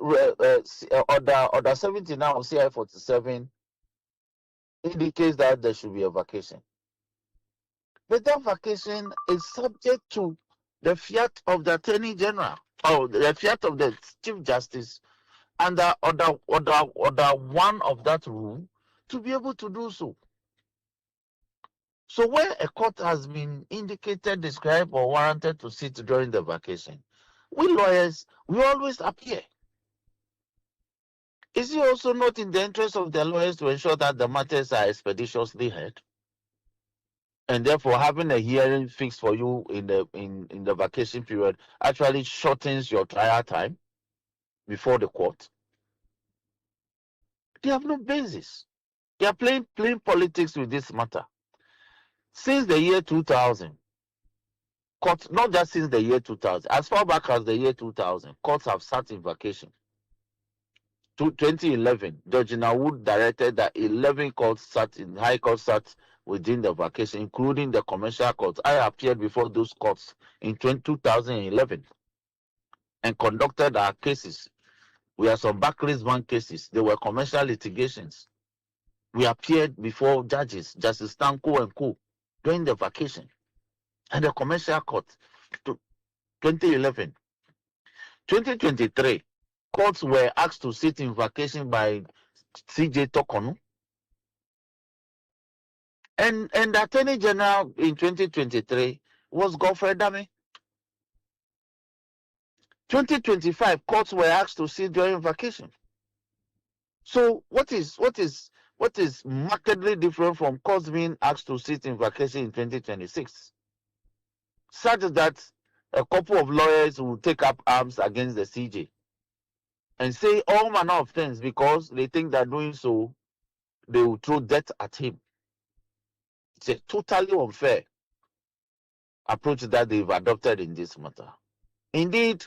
order 79 of CI 47 indicates that there should be a vacation. But that vacation is subject to the fiat of the Attorney General or the fiat of the Chief Justice under order 1 of that rule to be able to do so. So where a court has been indicated, described, or warranted to sit during the vacation, we lawyers, we always appear. Is it also not in the interest of the lawyers to ensure that the matters are expeditiously heard? And therefore, having a hearing fixed for you in the vacation period actually shortens your trial time before the court? They have no basis. They are playing politics with this matter. Since the year 2000, courts, not just since the year 2000, as far back as the year 2000, courts have sat in vacation. To 2011, Judge Nawood directed that 11 courts sat in high court sat within the vacation, including the commercial courts. I appeared before those courts in 2011 and conducted our cases. We had some Barclays Bank cases. They were commercial litigations. We appeared before judges, Justice Tanko and Co. during the vacation. And the commercial court, 2011. 2023, courts were asked to sit in vacation by CJ Tokonu. And the Attorney General in 2023 was Godfrey Dame. 2025, courts were asked to sit during vacation. So what is markedly different from courts being asked to sit in vacation in 2026? Such that a couple of lawyers will take up arms against the CJ and say all manner of things because they think that doing so, they will throw debt at him. It's a totally unfair approach that they've adopted in this matter. Indeed,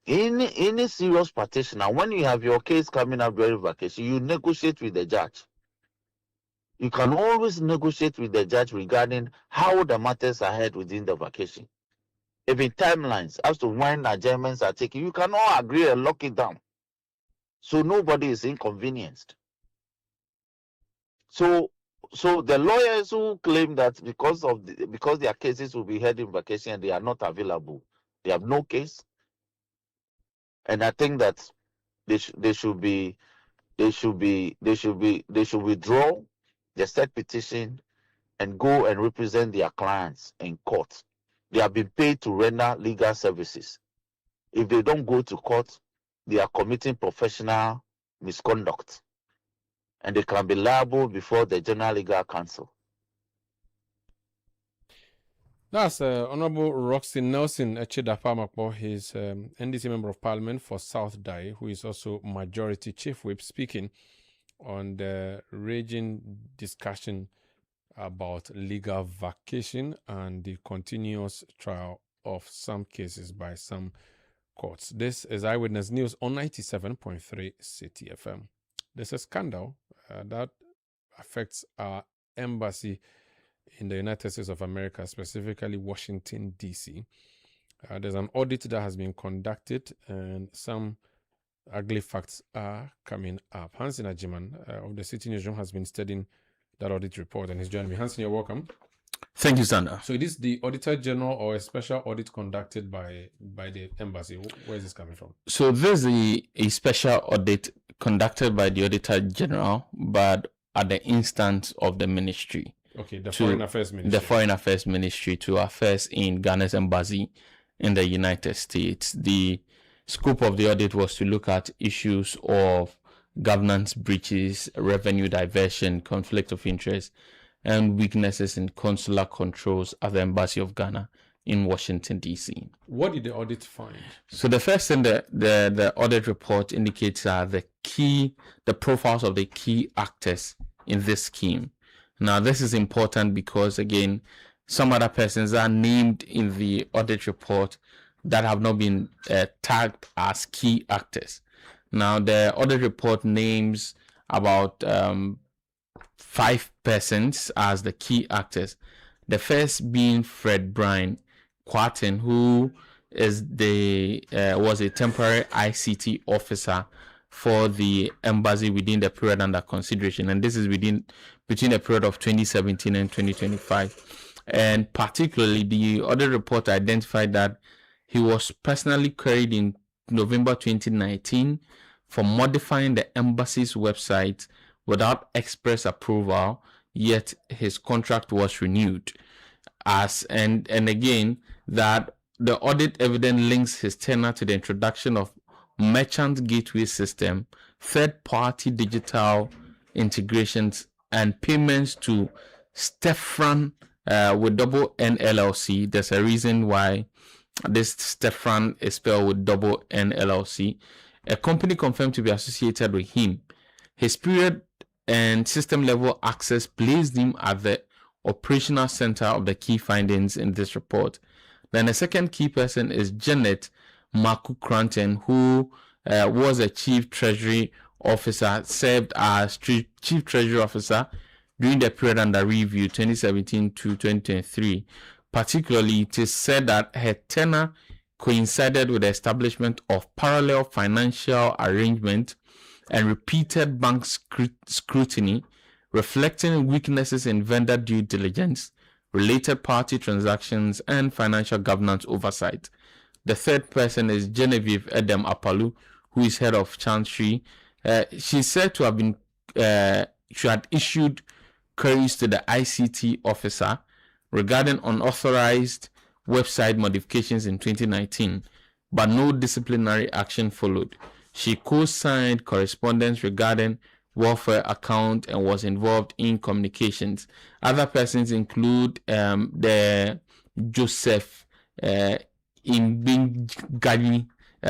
in any serious petitioner, when you have your case coming up during vacation, you negotiate with the judge. You can always negotiate with the judge regarding how the matters are held within the vacation. Even timelines as to when adjournments are taken, you can all agree and lock it down, so nobody is inconvenienced. So the lawyers who claim that because their cases will be held in vacation and they are not available, they have no case. And I think that they should withdraw the said petition and go and represent their clients in court. They have been paid to render legal services. If they don't go to court, they are committing professional misconduct, and they can be liable before the General Legal Council. That's Honorable Roxy Nelson Echidapamakpo. He's NDC Member of Parliament for South Dai, who is also Majority Chief Whip, speaking on the raging discussion about legal vacation and the continuous trial of some cases by some courts. This is Eyewitness News on 97.3 Citi FM. There's a scandal that affects our embassy in the United States of America, specifically Washington, D.C. There's an audit that has been conducted and some ugly facts are coming up. Hansen Ajiman of the Citi Newsroom has been studying that audit report and he's joining me. Hansen, you're welcome. Thank you, Sander. So it is the Auditor General or a special audit conducted by the embassy. Where is this coming from? So this is a special audit conducted by the Auditor General, but at the instance of the ministry. Okay, the Foreign Affairs Ministry. The Foreign Affairs Ministry to affairs in Ghana's embassy in the United States. The scope of the audit was to look at issues of governance breaches, revenue diversion, conflict of interest, and weaknesses in consular controls at the Embassy of Ghana in Washington, D.C. What did the audit find? So the first thing the audit report indicates are the profiles of the key actors in this scheme. Now, this is important because, again, some other persons are named in the audit report that have not been tagged as key actors. Now, the audit report names about 5 persons as the key actors. The first being Fred Bryan Quatin, who is was a temporary ICT officer for the embassy within the period under consideration, and this is between the period of 2017 and 2025. And particularly, the audit report identified that he was personally queried in November 2019 for modifying the embassy's website without express approval, yet his contract was renewed. And again, that the audit evidence links his tenure to the introduction of merchant gateway system, third-party digital integrations, and payments to Stefan with double N LLC. There's a reason why this Stefan is spelled with double N LLC. A company confirmed to be associated with him. His period and system level access placed him at the operational center of the key findings in this report. Then the second key person is Janet Marku Cranton, who was a chief treasury officer, served as chief treasury officer during the period under review 2017 to 2023. Particularly, it is said that her tenure coincided with the establishment of parallel financial arrangement and repeated bank scrutiny, reflecting weaknesses in vendor due diligence, related party transactions, and financial governance oversight. The third person is Genevieve Edem Apalu, who is head of Chancery. She's said to have been, she had issued queries to the ICT officer regarding unauthorized website modifications in 2019, but no disciplinary action followed. She co-signed correspondence regarding welfare account and was involved in communications. Other persons include the Joseph Imbingali,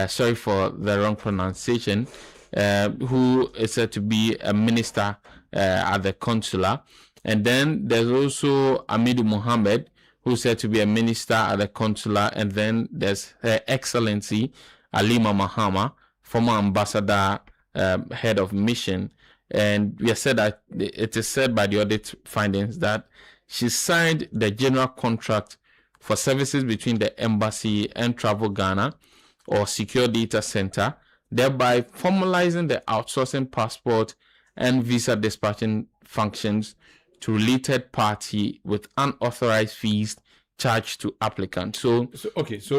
sorry for the wrong pronunciation, who is said to be a minister at the consular. And then there's also Amidu Mohammed, who's said to be a minister at the consular. And then there's Her Excellency Alima Mahama, former ambassador, head of mission. And we have said that it is said by the audit findings that she signed the general contract for services between the embassy and Travel Ghana or Secure Data Center, thereby formalizing the outsourcing passport and visa dispatching functions to related party with unauthorized fees charged to applicants. So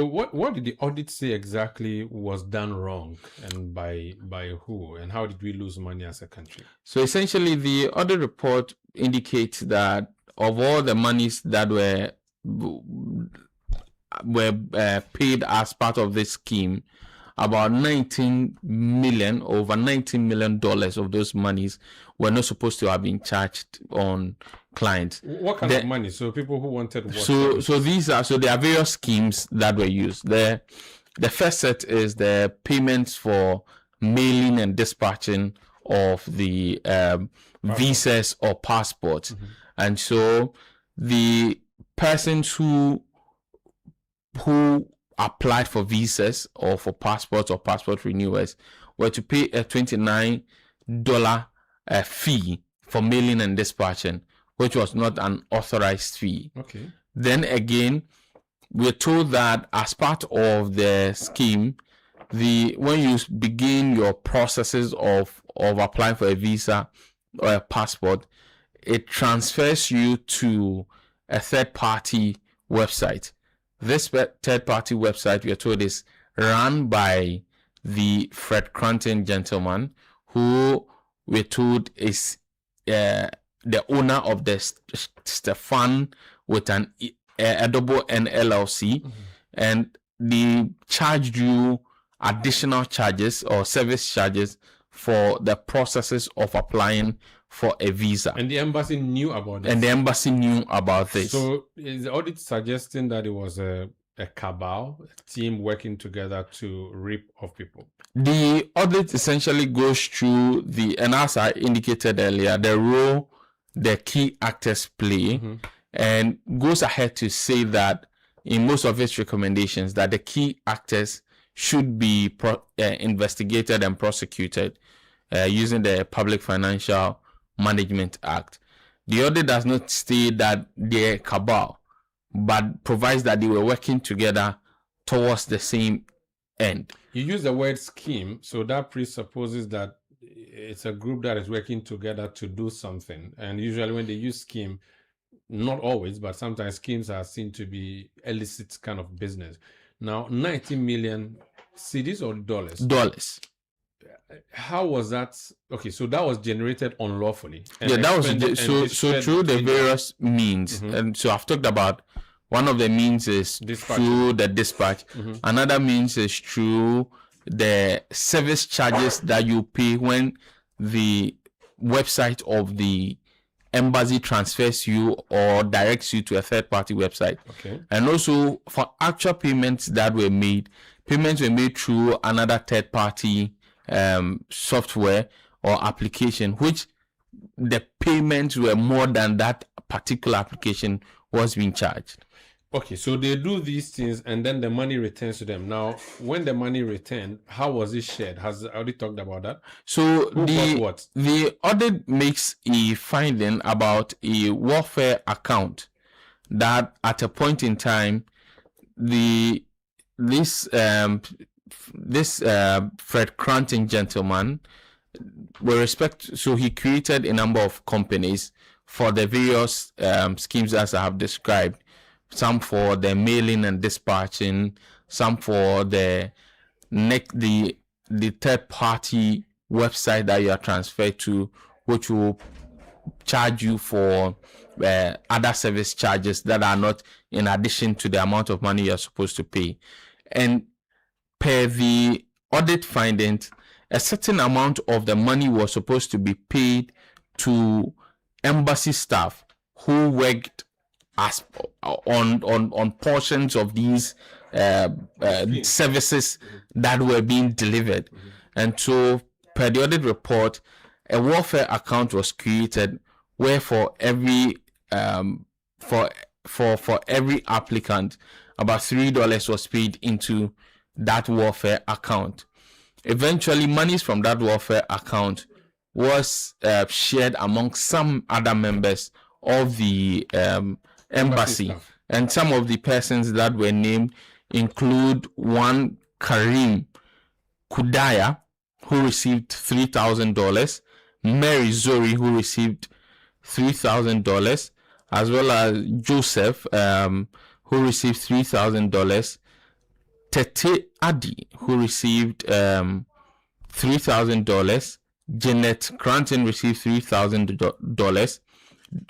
what did the audit say exactly was done wrong, and by who, and how did we lose money as a country? So essentially, the audit report indicates that of all the monies that were paid as part of this scheme, about over $19 million of those monies were not supposed to have been charged on clients. What kind of money? So people who wanted what? So there are various schemes that were used. The first set is the payments for mailing and dispatching of the visas or passports. Mm-hmm. And so the persons who applied for visas or for passports or passport renewals were to pay a $29 fee for mailing and dispatching, which was not an authorized fee. Okay. Then again, we're told that as part of the scheme, when you begin your processes of applying for a visa or a passport, it transfers you to a third-party website. This third-party website, we are told, is run by the Fred Cranton gentleman, who we're told is the owner of the Stefan with a double N LLC, Mm-hmm. and they charged you additional charges or service charges for the processes of applying for a visa. And the embassy knew about this. And the embassy knew about this. So is the audit suggesting that it was a cabal, a team working together to rip off people? The audit essentially goes through and as I indicated earlier, the role the key actors play, Mm-hmm. and goes ahead to say that in most of its recommendations that the key actors should be investigated and prosecuted using the Public Financial Management Act. The audit does not state that they're cabal, but provides that they were working together towards the same end. You use the word scheme, so that presupposes that it's a group that is working together to do something. And usually when they use scheme, not always, but sometimes schemes are seen to be illicit kind of business. Now, 90 million cedis or dollars? Dollars. How was that? Okay, so that was generated unlawfully. Yeah, that was so through the various means. Mm-hmm. And so I've talked about one of the means is through the dispatch. Mm-hmm. Another means is through the service charges that you pay when the website of the embassy transfers you or directs you to a third-party website. Okay. And also for actual payments that were made, payments were made through another third-party software or application, which the payments were more than that particular application was being charged. Okay, so they do these things and then the money returns to them. Now, when the money returned, how was it shared? Has already talked about that? So the audit makes a finding about a welfare account that at a point in time, this Fred Cranton gentleman, so he created a number of companies for the various schemes as I have described. Some for the mailing and dispatching, some for the third party website that you are transferred to, which will charge you for other service charges that are not in addition to the amount of money you're supposed to pay. And per the audit findings, a certain amount of the money was supposed to be paid to embassy staff who worked as on portions of these services that were being delivered. And so per the audit report, a welfare account was created where for every for every applicant about $3 was paid into that welfare account. Eventually monies from that welfare account was shared among some other members of the embassy, and some of the persons that were named include one Karim Kudaya, who received $3,000, Mary Zori, who received $3,000, as well as Joseph who received $3,000. Tete Adi, who received $3,000. Jeanette Cranton received $3,000.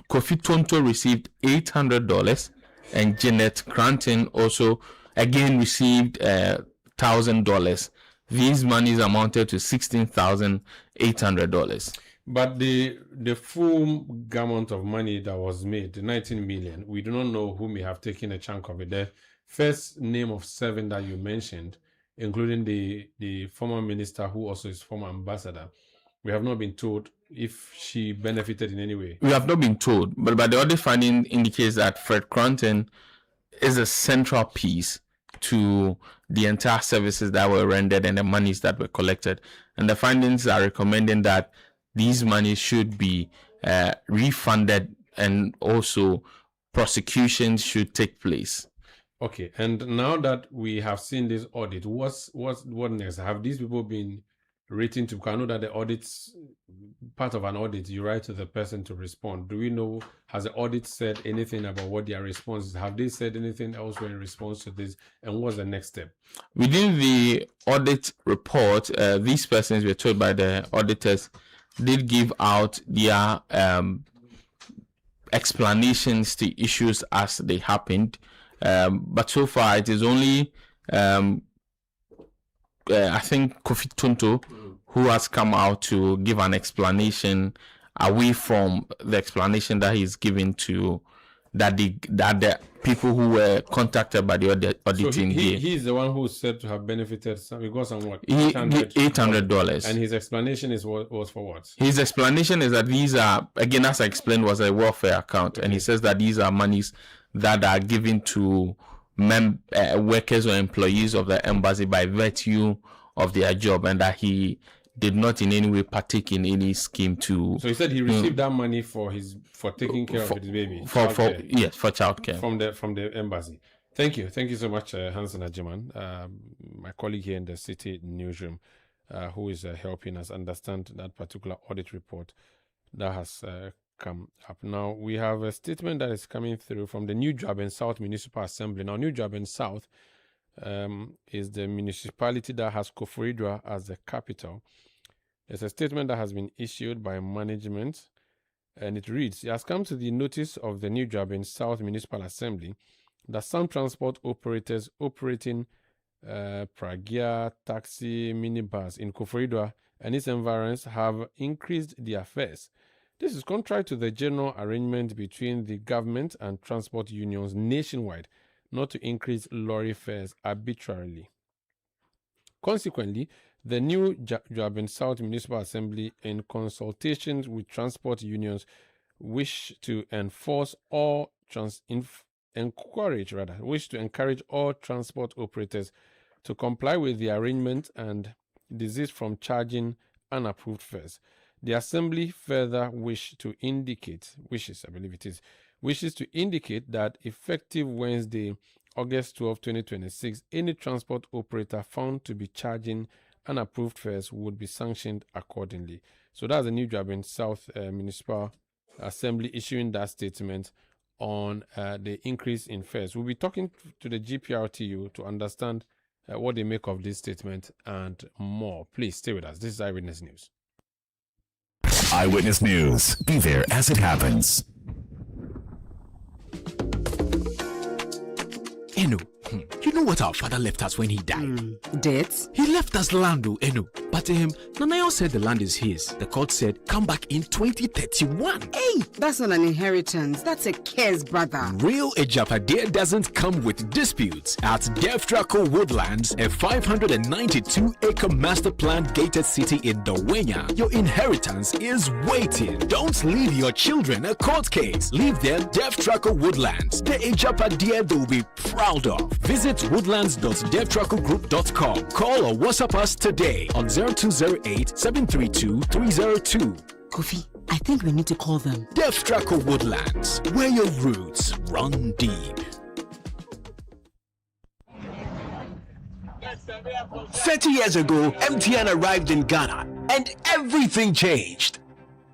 Kofi Tonto received $800. And Jeanette Cranton also again received $1,000. These monies amounted to $16,800. But the full gamut of money that was made, the 19 million, we do not know who may have taken a chunk of it. The first name of 7 that you mentioned, including the former minister who also is former ambassador, we have not been told if she benefited in any way. We have not been told, but the audit finding indicates that Fred Cranton is a central piece to the entire services that were rendered and the monies that were collected. And the findings are recommending that these monies should be refunded, and also prosecutions should take place. Okay, and now that we have seen this audit, what next? Have these people been written to? I know that the audit's part of an audit, you write to the person to respond. Do we know, has the audit said anything about what their response is? Have they said anything else in response to this? And what's the next step? Within the audit report, these persons were told by the auditors did give out their explanations to issues as they happened. But so far it is only I think Kofi Tonto who has come out to give an explanation away from the explanation that he's given to that the people who were contacted by the auditing. So he's the one who said to have benefited some, because what $800. And his explanation was for what? His explanation is that these are, again, as I explained, was a welfare account, and he says that these are monies that are given to workers or employees of the embassy by virtue of their job, and that he did not in any way partake in any scheme to. So he said he received that money for taking care of his baby. For childcare from the embassy. Thank you so much, Hansen Ajiman, my colleague here in the City Newsroom, who is helping us understand that particular audit report that has come up. Now we have a statement that is coming through from the New Joburg South Municipal Assembly. Now New Joburg South is the municipality that has Koforidua as the capital. There's a statement that has been issued by management, and it reads: it has come to the notice of the New Joburg South Municipal Assembly that some transport operators operating Pragia, taxi, minibus in Koforidua and its environs have increased their fares. This is contrary to the general arrangement between the government and transport unions nationwide not to increase lorry fares arbitrarily. Consequently, the New Joburg South Municipal Assembly, in consultations with transport unions, wish to encourage all transport operators to comply with the arrangement and desist from charging unapproved fares. The Assembly further wishes to indicate that effective Wednesday, August 12, 2026, any transport operator found to be charging unapproved fares would be sanctioned accordingly. So that's the New Joburg South Municipal Assembly issuing that statement on the increase in fares. We'll be talking to the GPRTU to understand what they make of this statement and more. Please stay with us. This is Eyewitness News. Eyewitness News. Be there as it happens. Eno, you know what our father left us when he died? Debts? He left us land, Eno. But Nanayo said the land is his. The court said, come back in 2031. Hey, that's not an inheritance. That's a curse, brother. Real Ejapade doesn't come with disputes. At Deftraco Woodlands, a 592-acre master plan gated city in Dawenya, your inheritance is waiting. Don't leave your children a court case. Leave them Deftraco Woodlands, the Ejapade they will be proud of. Visit woodlands.devtracogroup.com. Call or WhatsApp us today on 0208-732-302. Kofi, I think we need to call them. Deftraco Woodlands, where your roots run deep. 30 years ago, MTN arrived in Ghana and everything changed.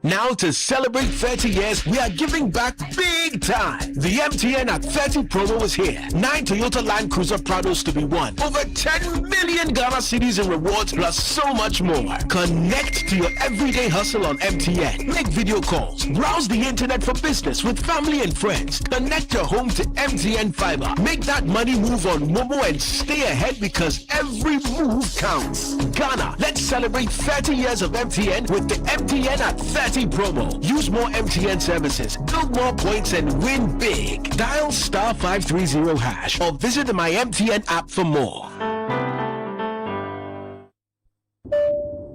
Now to celebrate 30 years, we are giving back big time. The MTN at 30 promo is here. 9 Toyota Land Cruiser Prados to be won. Over 10 million Ghana cedis in rewards plus so much more. Connect to your everyday hustle on MTN. Make video calls. Browse the internet for business with family and friends. Connect your home to MTN Fiber. Make that money move on Momo and stay ahead because every move counts. Ghana, let's celebrate 30 years of MTN with the MTN at 30 promo. Use more MTN services, build more points and win big. Dial *530# or visit the My MTN app for more.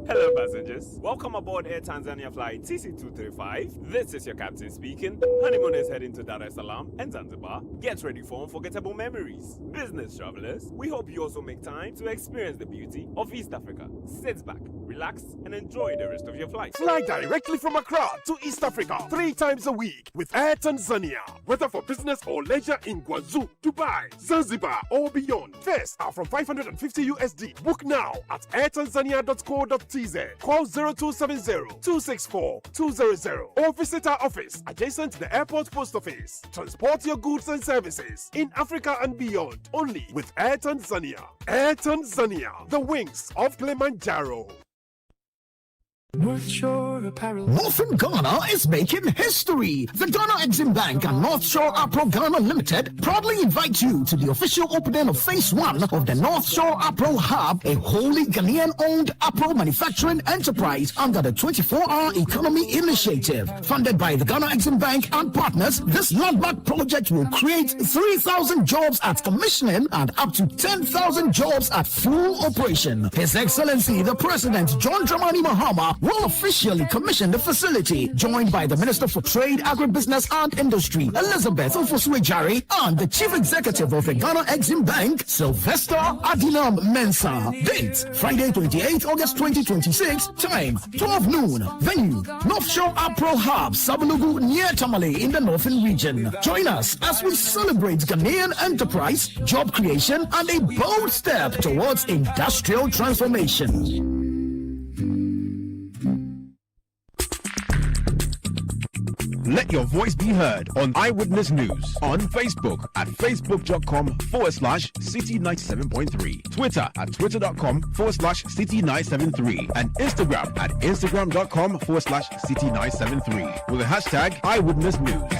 Hello passengers, welcome aboard Air Tanzania flight TC235. This is your captain speaking. Honeymoon is heading to Dar es Salaam and Zanzibar. Get ready for unforgettable memories. Business travelers, we hope you also make time to experience the beauty of East Africa. Sit back, relax and enjoy the rest of your flight. Fly directly from Accra to East Africa 3 times a week with Air Tanzania. Whether for business or leisure in Guangzhou, Dubai, Zanzibar or beyond. Fares are from $550 USD. Book now at airtanzania.co.tz. Call 0270-264-200 or visit our office adjacent to the airport post office. Transport your goods and services in Africa and beyond only with Air Tanzania. Air Tanzania, the wings of Kilimanjaro. Northern Ghana is making history. The Ghana Exim Bank and North Shore Apro Ghana Limited proudly invite you to the official opening of Phase 1 of the North Shore Apro Hub, a wholly Ghanaian-owned Apro manufacturing enterprise under the 24-hour economy initiative. Funded by the Ghana Exim Bank and partners, this landmark project will create 3,000 jobs at commissioning and up to 10,000 jobs at full operation. His Excellency, the President, John Dramani Mahama, will officially commission the facility, joined by the Minister for Trade, Agribusiness and Industry, Elizabeth Ofosue-Jare, and the Chief Executive of the Ghana Exim Bank, Sylvester Adinam-Mensah. Date, Friday 28 August 2026, time, 12 noon. Venue, North Shore Apro Hub, Sabalugu, near Tamale in the Northern region. Join us as we celebrate Ghanaian enterprise, job creation, and a bold step towards industrial transformation. Let your voice be heard on Eyewitness News on Facebook at facebook.com/City97.3, Twitter at twitter.com/City973, and Instagram at instagram.com/City973 with the hashtag Eyewitness News.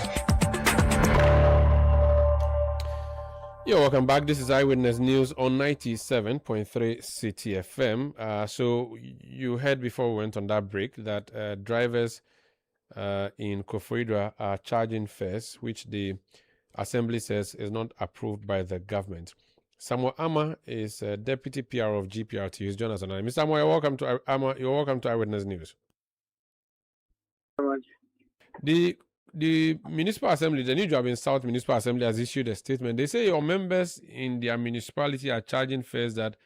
Yeah, welcome back. This is Eyewitness News on 97.3 Citi FM. So you heard before we went on that break that drivers in Koforidua are charging fares, which the Assembly says is not approved by the government. Samuel Attah is Deputy PR of GPRT. He's joined us tonight. Mr. Samuel, you're welcome to Eyewitness News. The Municipal Assembly, the new job in South Municipal Assembly, has issued a statement. They say your members in their municipality are charging fares that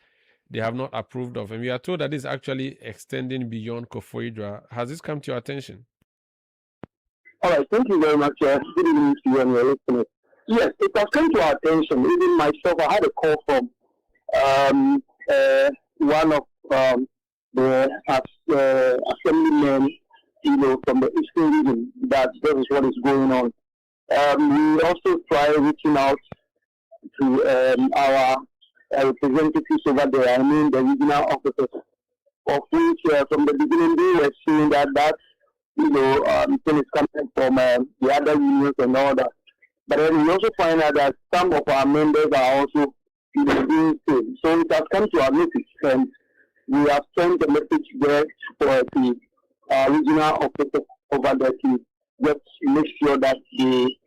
they have not approved of, and we are told that this is actually extending beyond Koforidua. Has this come to your attention? All right, thank you very much. Good evening to you and your listeners. Yes, it has come to our attention. Even myself, I had a call from one of the assemblymen, from the Eastern region, that this is what is going on. We also try reaching out to our representatives over there, I mean the regional officers, of which from the beginning they were saying that thing is coming from the other unions and all that. But then we also find out that some of our members are also doing the same. So it has come to our notice, and we have sent the message there for the regional officers over there to just make sure that they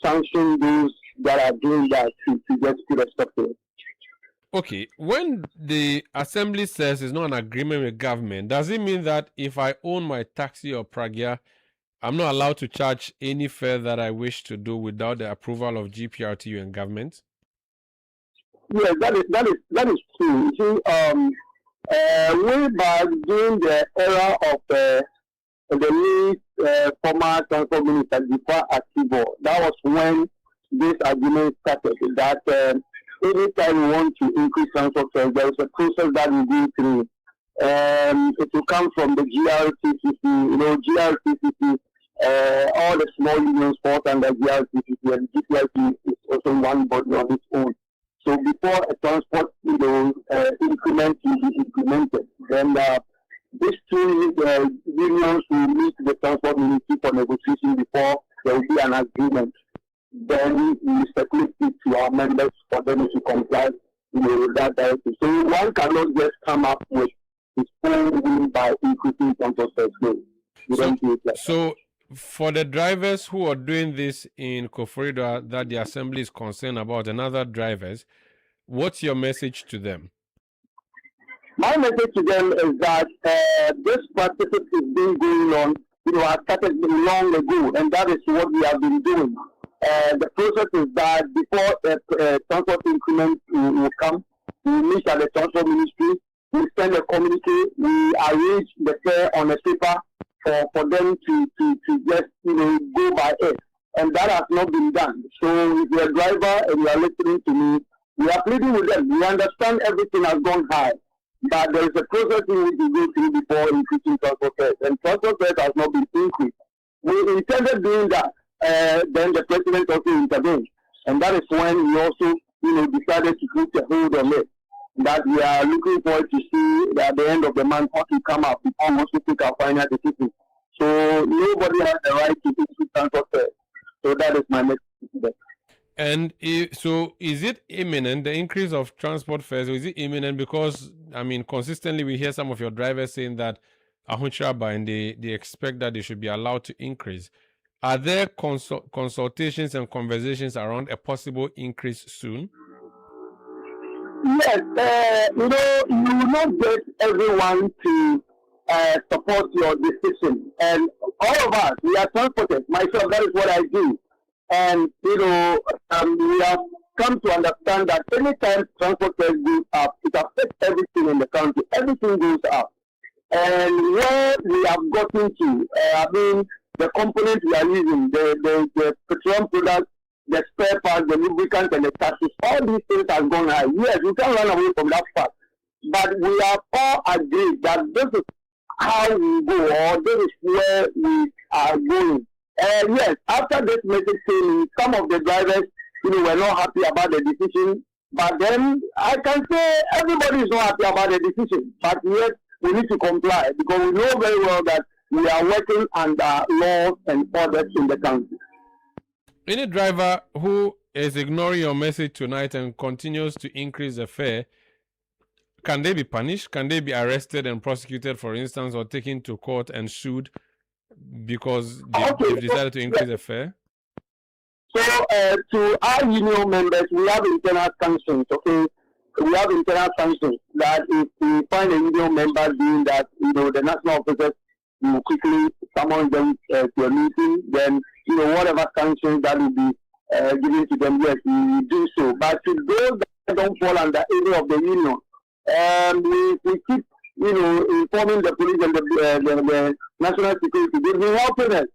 sanction those that are doing that to just put a stop to it. Okay, when the Assembly says it's not an agreement with government, does it mean that if I own my taxi or pragya, I'm not allowed to charge any fare that I wish to do without the approval of GPRTU and government? Yes, that is true. You see, way back during the era of the late former transport minister, Jifa Akibo, that was when this agreement started, that anytime we want to increase transport fares, there is a process that we go through It will come from the GRCCC, all the small unions fall under GRCCC, and GRCCC is also one body on its own. So before a transport, increment will be implemented, then these two unions will meet the transport ministry for negotiation before there will be an agreement. Then we circulate it to our members for them to comply with that directive. So one cannot just come up with his own will by increasing transport fares. So for the drivers who are doing this in Koforidua that the assembly is concerned about and other drivers, what's your message to them? My message to them is that this practice is being going on. I started long ago, and that is what we have been doing. The process is that before the transport increment will come, we meet at the transport ministry, we send a communique, we arrange the fare on a paper for them to just go by it, and that has not been done. So if you're a driver and you are listening to me, we are pleading with them. We understand everything has gone high, but there is a process we need to go through before increasing transport fares, and transport fares has not been increased. We intended doing that, then the president also intervened, and that is when we also decided to put a hold on it. That we are looking forward to see at the end of the month what will come up before we also take our final decision. So nobody has the right to increase transport fares. So that is my message to them. And so is it imminent, the increase of transport fares, or is it imminent? Because, consistently we hear some of your drivers saying that Ahunchaba and they expect that they should be allowed to increase. Are there consultations and conversations around a possible increase soon? Yes, you will not get everyone to support your decision. And all of us, we are transporters. Myself, that is what I do. And, we have come to understand that anytime transport fares goes up, it affects everything in the country. Everything goes up. And where we have gotten to, the components we are using, the petroleum products, the spare parts, the lubricants, and the taxes, all these things have gone high. Yes, we can't run away from that fact. But we have all agreed that this is how we go, or this is where we are going. Yes, after this message came in, some of the drivers, were not happy about the decision. But then I can say everybody is not happy about the decision. But yes, we need to comply because we know very well that we are working under laws and orders in the country. Any driver who is ignoring your message tonight and continues to increase the fare, can they be punished? Can they be arrested and prosecuted, for instance, or taken to court and sued because they've decided to increase the fare? So, to our union members, we have internal sanctions, okay? We have internal sanctions that if we find a union member doing that, the national officers will quickly summon them to a meeting, then, whatever sanctions that will be given to them, yes, we do so. But to those that don't fall under any of the union, we keep, informing the police and the national security. They've been helping us.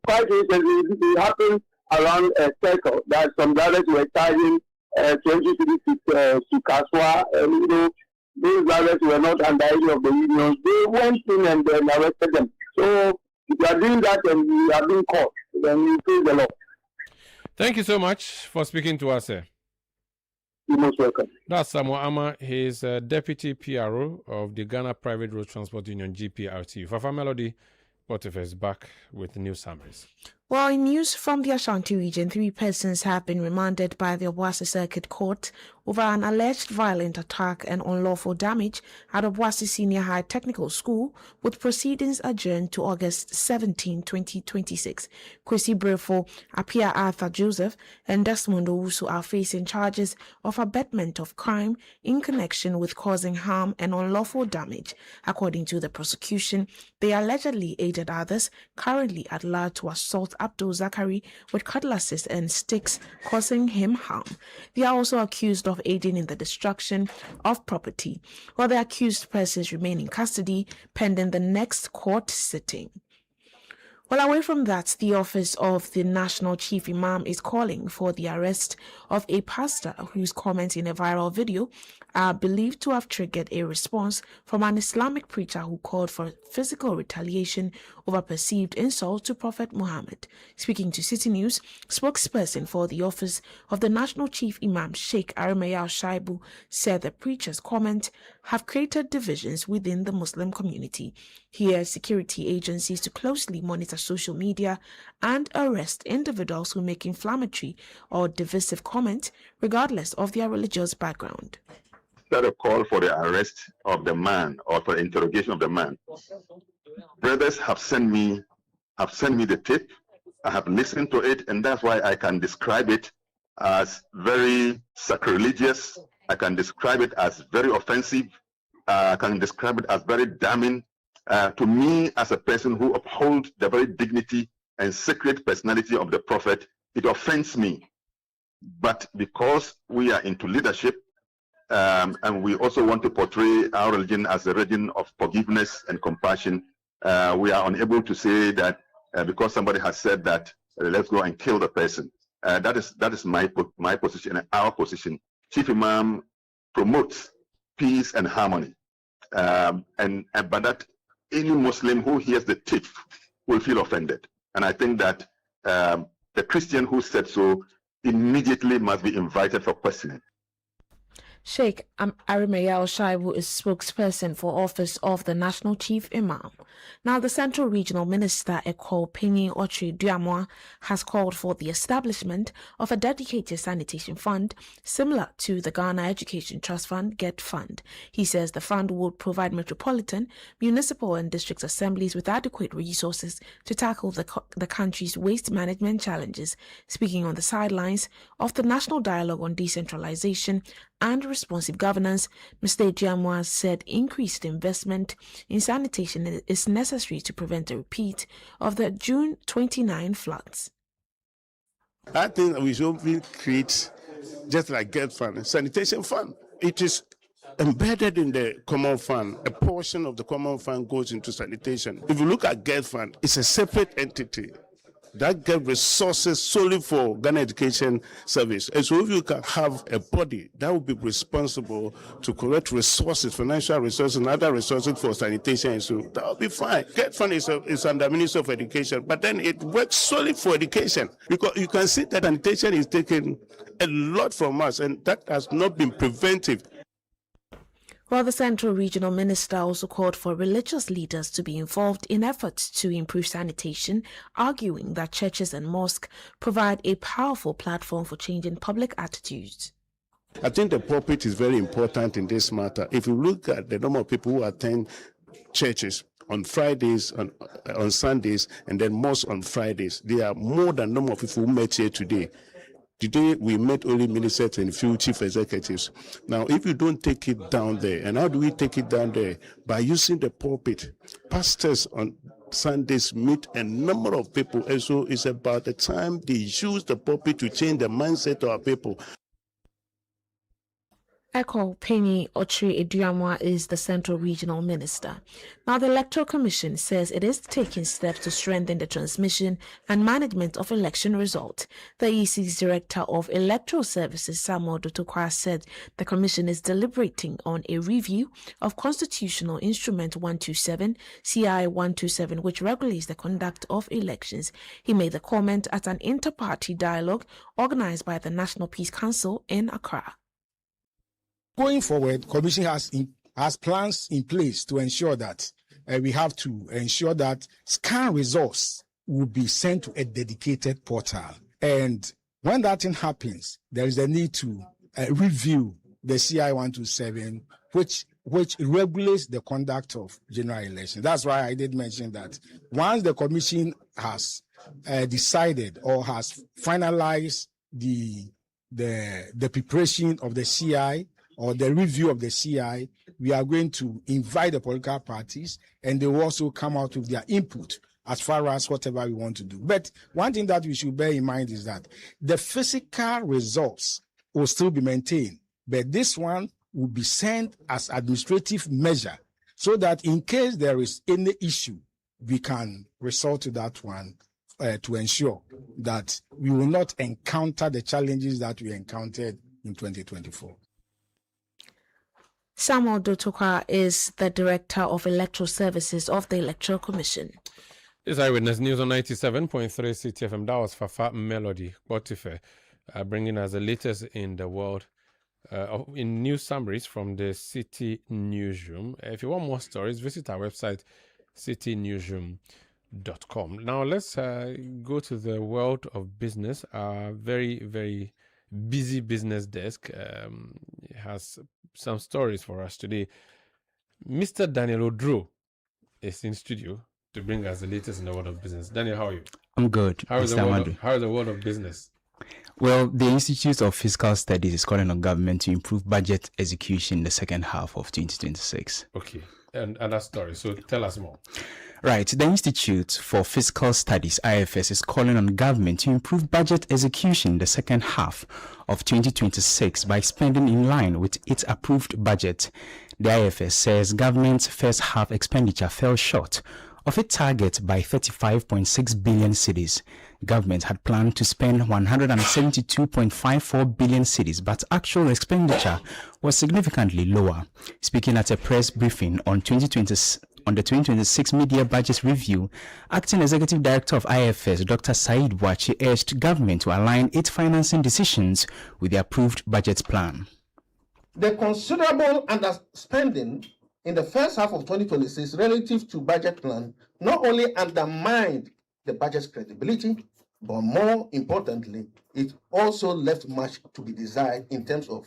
Quite recently, it happened around a circle that some drivers were charging 20 to Kaswa, and those drivers were not under any of the unions. They went in and then arrested them. So if you are doing that and you are being caught, then you face the law. Thank you so much for speaking to us, sir. You're most welcome. That's Samuel Attah. He's Deputy PRO of the Ghana Private Road Transport Union, GPRT. Fafa Melody, Potiphar is back with news summaries. Well, in news from the Ashanti region, 3 persons have been remanded by the Obuasi Circuit Court over an alleged violent attack and unlawful damage at Obuasi Senior High Technical School, with proceedings adjourned to August 17, 2026. Kwesi Brefo, Apia Arthur Joseph, and Desmond Owusu are facing charges of abetment of crime in connection with causing harm and unlawful damage. According to the prosecution, they allegedly aided others currently at large to assault Abdul Zakari with cutlasses and sticks, causing him harm. They are also accused of aiding in the destruction of property, while the accused persons remain in custody pending the next court sitting. Well, away from that, the office of the National Chief Imam is calling for the arrest of a pastor whose comments in a viral video are believed to have triggered a response from an Islamic preacher who called for physical retaliation over perceived insult to Prophet Muhammad. Speaking to City News, spokesperson for the office of the National Chief Imam, Sheikh Arimaya Al-Shaibu, said the preacher's comments have created divisions within the Muslim community. He urged security agencies to closely monitor social media and arrest individuals who make inflammatory or divisive comments regardless of their religious background. That a call for the arrest of the man or for the interrogation of the man. Brothers have sent me the tape. I have listened to it, and that's why I can describe it as very sacrilegious. I can describe it as very offensive. I can describe it as very damning. To me, as a person who upholds the very dignity and sacred personality of the Prophet, it offends me. But because we are into leadership, and we also want to portray our religion as a religion of forgiveness and compassion, we are unable to say that because somebody has said that, let's go and kill the person. That is my position and our position. Chief Imam promotes peace and harmony, but that any Muslim who hears the tip will feel offended. And I think that the Christian who said so immediately must be invited for questioning. Sheikh Arimaya Al-Shaibu is spokesperson for office of the National Chief Imam. Now, the Central Regional Minister, Eko Penyi Ochri Duamwa, has called for the establishment of a dedicated sanitation fund similar to the Ghana Education Trust Fund, GET Fund. He says the fund would provide metropolitan, municipal and district assemblies with adequate resources to tackle the country's waste management challenges. Speaking on the sidelines of the National Dialogue on Decentralization and Responsive Governance, Mr. Duamwa said increased investment in sanitation is necessary to prevent a repeat of the June 29 floods. I think we should create, just like GET Fund, a sanitation fund. It is embedded in the common fund. A portion of the common fund goes into sanitation. If you look at GET Fund, it's a separate entity that gets resources solely for Ghana Education Service. And so if you can have a body that will be responsible to collect resources, financial resources and other resources for sanitation, so that will be fine. GET Fund is under Ministry of Education, but then it works solely for education, because you can see that sanitation is taking a lot from us, and that has not been preventive. While the Central Regional Minister also called for religious leaders to be involved in efforts to improve sanitation, arguing that churches and mosques provide a powerful platform for changing public attitudes. I think the pulpit is very important in this matter. If you look at the number of people who attend churches on Fridays, on Sundays, and then mosques on Fridays, there are more than the number of people who met here today. Today, we met only ministers and few chief executives. Now, if you don't take it down there, and how do we take it down there? By using the pulpit. Pastors on Sundays meet a number of people, and so it's about the time they use the pulpit to change the mindset of our people. Eko Penyi Ochri Duamwa is the Central Regional Minister. Now, the Electoral Commission says it is taking steps to strengthen the transmission and management of election results. The EC's Director of Electoral Services, Samuel Attah-Mensah, said the Commission is deliberating on a review of Constitutional Instrument 127, CI 127, which regulates the conduct of elections. He made the comment at an inter-party dialogue organized by the National Peace Council in Accra. Going forward, Commission has plans in place to ensure that we have to ensure that scan results will be sent to a dedicated portal. And when that thing happens, there is a need to review the CI 127, which regulates the conduct of general elections. That's why I did mention that once the Commission has decided or has finalized the preparation of the CI or the review of the CI, we are going to invite the political parties, and they will also come out with their input as far as whatever we want to do. But one thing that we should bear in mind is that the physical results will still be maintained, but this one will be sent as administrative measure, so that in case there is any issue we can resort to that one to ensure that we will not encounter the challenges that we encountered in 2024. Samuel Attah-Mensah is the Director of Electoral Services of the Electoral Commission. This Eyewitness News on 97.3 Citi FM. That was Fafa Melody Botife, bringing us the latest in the world in news summaries from the Citi Newsroom. If you want more stories, visit our website, citinewsroom.com. Now let's go to the world of business. Our very, very busy business desk has some stories for us today. Mr. Daniel Odro is in studio to bring us the latest in the world of business. Daniel, how are you? I'm good. How is the world of business? Well, the Institute of Fiscal Studies is calling on government to improve budget execution in the second half of 2026. Okay, and that story. So tell us more. Right. The Institute for Fiscal Studies, IFS, is calling on government to improve budget execution in the second half of 2026 by spending in line with its approved budget. The IFS says government's first half expenditure fell short of its target by 35.6 billion cedis. Government had planned to spend 172.54 billion cedis, but actual expenditure was significantly lower. Speaking at a press briefing on the 2026 Media Budget Review, Acting Executive Director of IFS, Dr. Said Boakye, urged government to align its financing decisions with the approved budget plan. The considerable underspending in the first half of 2026 relative to budget plan not only undermined the budget's credibility, but more importantly, it also left much to be desired in terms of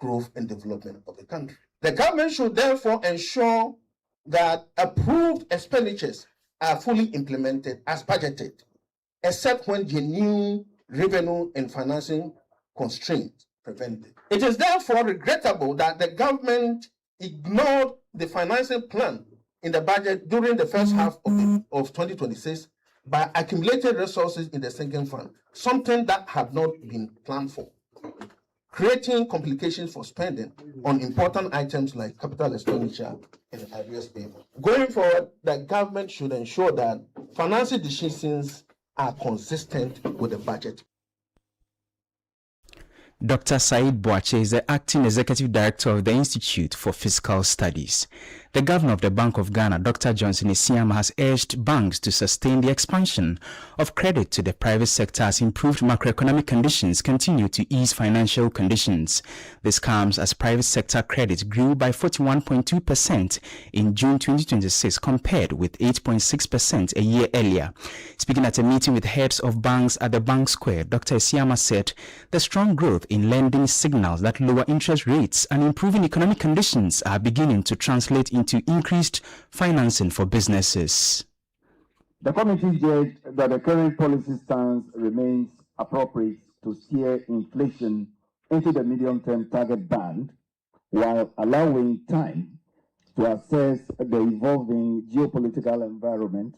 growth and development of the country. The government should therefore ensure that approved expenditures are fully implemented as budgeted, except when genuine revenue and financing constraints prevent it. It is therefore regrettable that the government ignored the financing plan in the budget during the first half of 2026 by accumulating resources in the sinking fund, something that had not been planned for, creating complications for spending on important items like capital expenditure and arrears payment. Going forward, the government should ensure that financing decisions are consistent with the budget. Dr. Said Boakye is the Acting Executive Director of the Institute for Fiscal Studies. The Governor of the Bank of Ghana, Dr. Johnson Esiama, has urged banks to sustain the expansion of credit to the private sector as improved macroeconomic conditions continue to ease financial conditions. This comes as private sector credit grew by 41.2% in June 2026 compared with 8.6% a year earlier. Speaking at a meeting with heads of banks at the Bank Square, Dr. Esiama said the strong growth in lending signals that lower interest rates and improving economic conditions are beginning to translate into increased financing for businesses. The committee judged that the current policy stance remains appropriate to steer inflation into the medium-term target band while allowing time to assess the evolving geopolitical environment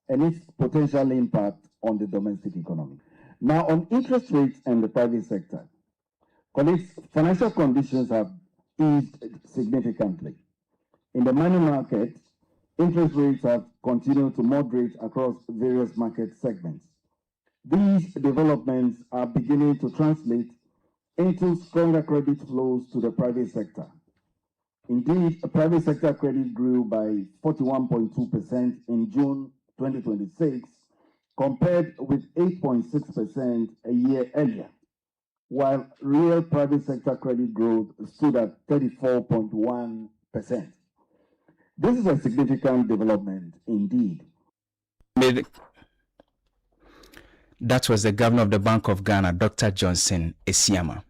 and its potential impact on the domestic economy. Now, on interest rates and the private sector, financial conditions have eased significantly. In the money market, interest rates have continued to moderate across various market segments. These developments are beginning to translate into stronger credit flows to the private sector. Indeed, private sector credit grew by 41.2% in June 2026, compared with 8.6% a year earlier, while real private sector credit growth stood at 34.1%. This is a significant development indeed. That was the Governor of the Bank of Ghana, Dr. Johnson Esiama.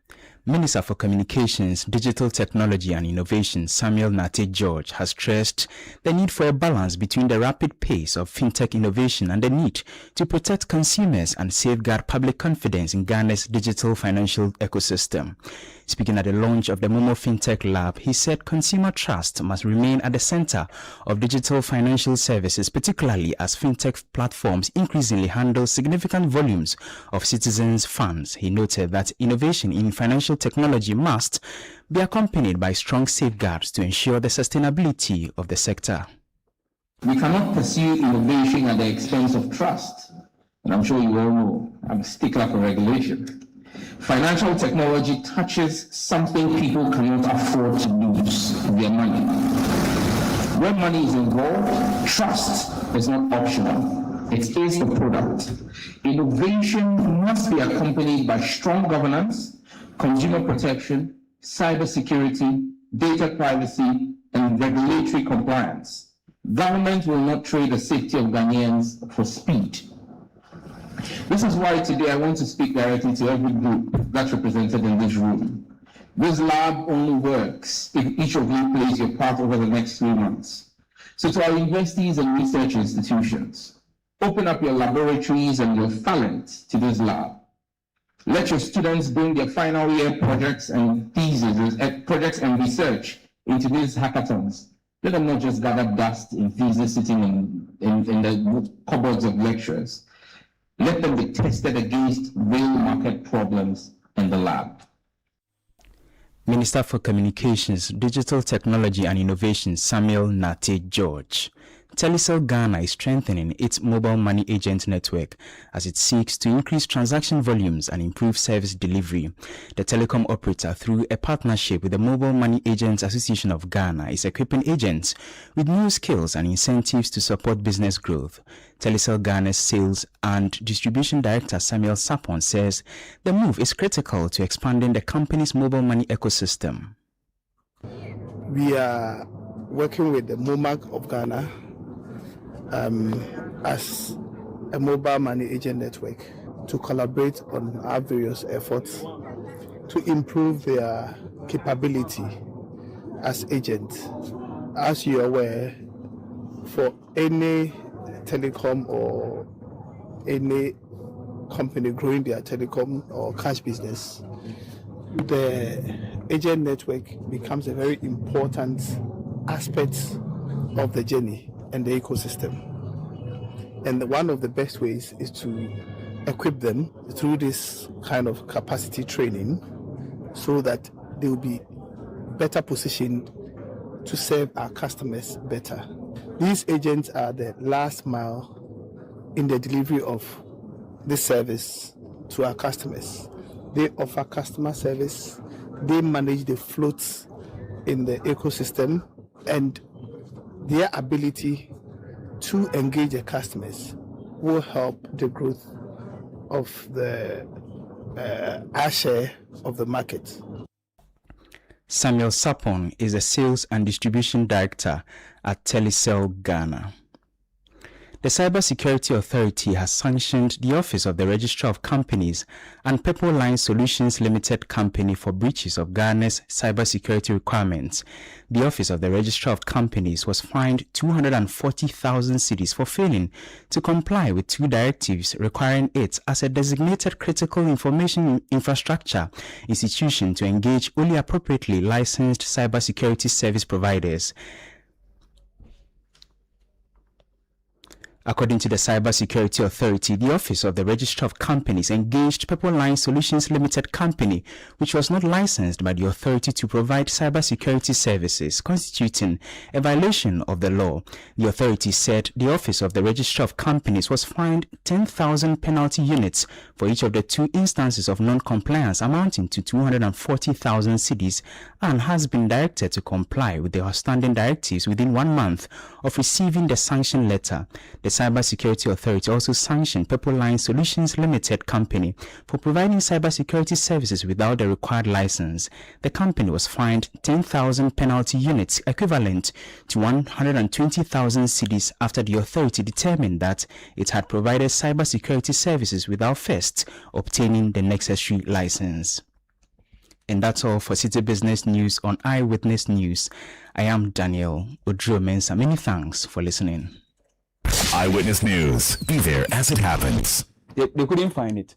Minister for Communications, Digital Technology and Innovation, Samuel Attah-Mensah George, has stressed the need for a balance between the rapid pace of fintech innovation and the need to protect consumers and safeguard public confidence in Ghana's digital financial ecosystem. Speaking at the launch of the Momo Fintech Lab, he said consumer trust must remain at the center of digital financial services, particularly as fintech platforms increasingly handle significant volumes of citizens' funds. He noted that innovation in financial technology must be accompanied by strong safeguards to ensure the sustainability of the sector. We cannot pursue innovation at the expense of trust. And I'm sure you all know, I'm a stickler for regulation. Financial technology touches something people cannot afford to lose, their money. When money is involved, trust is not optional. It is the product. Innovation must be accompanied by strong governance, consumer protection, cybersecurity, data privacy, and regulatory compliance. Government will not trade the safety of Ghanaians for speed. This is why today I want to speak directly to every group that's represented in this room. This lab only works if each of you plays your part over the next 3 months. So to our universities and research institutions, open up your laboratories and your talent to this lab. Let your students bring their final year projects and theses, projects and research into these hackathons. Let them not just gather dust in theses sitting in the cupboards of lecturers. Let them be tested against real market problems in the lab. Minister for Communications, Digital Technology and Innovation Samuel Attah-Mensah. Telecel Ghana is strengthening its mobile money agent network as it seeks to increase transaction volumes and improve service delivery. The telecom operator, through a partnership with the Mobile Money Agents Association of Ghana, is equipping agents with new skills and incentives to support business growth. Telecel Ghana's Sales and Distribution Director Samuel Attah-Mensah says the move is critical to expanding the company's mobile money ecosystem. We are working with the MOMAG of Ghana as a mobile money agent network to collaborate on our various efforts to improve their capability as agents. As you are aware, for any telecom or any company growing their telecom or cash business, the agent network becomes a very important aspect of the journey and the ecosystem. And one of the best ways is to equip them through this kind of capacity training so that they will be better positioned to serve our customers better. These agents are the last mile in the delivery of this service to our customers. They offer customer service, they manage the floats in the ecosystem, and their ability to engage the customers will help the growth of the our share of the market. Samuel Attah-Mensah is the Sales and Distribution Director at Telecel Ghana. The Cybersecurity Authority has sanctioned the Office of the Registrar of Companies and Purple Line Solutions Limited Company for breaches of Ghana's cybersecurity requirements. The Office of the Registrar of Companies was fined 240,000 cedis for failing to comply with 2 directives requiring it as a designated critical information infrastructure institution to engage only appropriately licensed cybersecurity service providers. According to the Cybersecurity Authority, the Office of the Registrar of Companies engaged Purple Line Solutions Limited Company, which was not licensed by the authority to provide cybersecurity services, constituting a violation of the law. The authority said the Office of the Registrar of Companies was fined 10,000 penalty units for each of the 2 instances of non-compliance, amounting to 240,000 cedis, and has been directed to comply with the outstanding directives within 1 month of receiving the sanction letter. The Cybersecurity Authority also sanctioned Purple Line Solutions Limited Company for providing cybersecurity services without the required license. The company was fined 10,000 penalty units, equivalent to 120,000 cedis, after the authority determined that it had provided cybersecurity services without first obtaining the necessary license. And that's all for City Business News on Eyewitness News. I am Daniel Odro-Mensah. Many thanks for listening. Eyewitness News. Be there as it happens. They couldn't find it.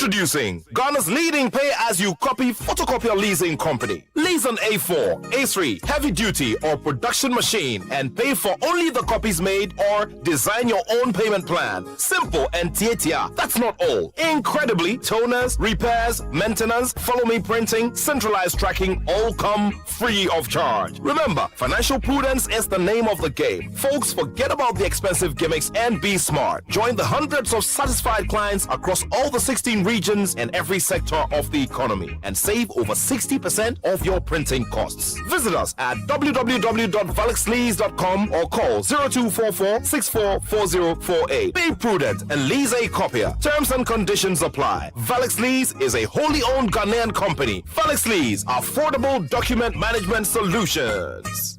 Introducing Ghana's leading pay-as-you-copy photocopier leasing company. Lease an A4, A3, heavy-duty or production machine and pay for only the copies made or design your own payment plan. Simple and tietia. That's not all. Incredibly, toners, repairs, maintenance, follow-me printing, centralized tracking all come free of charge. Remember, financial prudence is the name of the game. Folks, forget about the expensive gimmicks and be smart. Join the hundreds of satisfied clients across all the 16 regions and every sector of the economy and save over 60% of your printing costs. Visit us at www.valexlease.com or call 0244-644048. Be prudent and lease a copier. Terms and conditions apply. Valex Lease is a wholly owned Ghanaian company. Valex Lease, affordable document management solutions.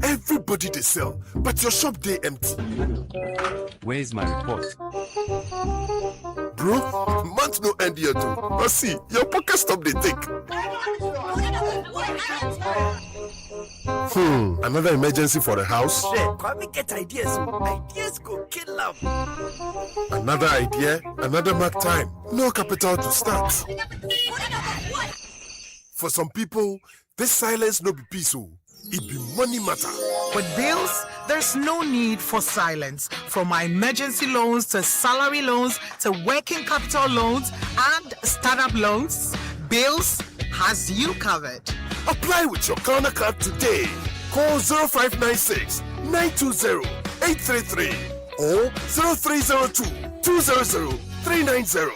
Everybody they sell, but your shop they empty. Where's my report? Bro, month no end here too. But see, your pocket stop they take. Another emergency for the house. Come get ideas. Ideas go kill them. Another idea, another mark time. No capital to start. For some people, this silence no be peaceful. It be money matter. With bills, there's no need for silence. From my emergency loans to salary loans to working capital loans and startup loans, Bills has you covered. Apply with your Ghana card today. Call 0596 920 833 or 0302 200 390.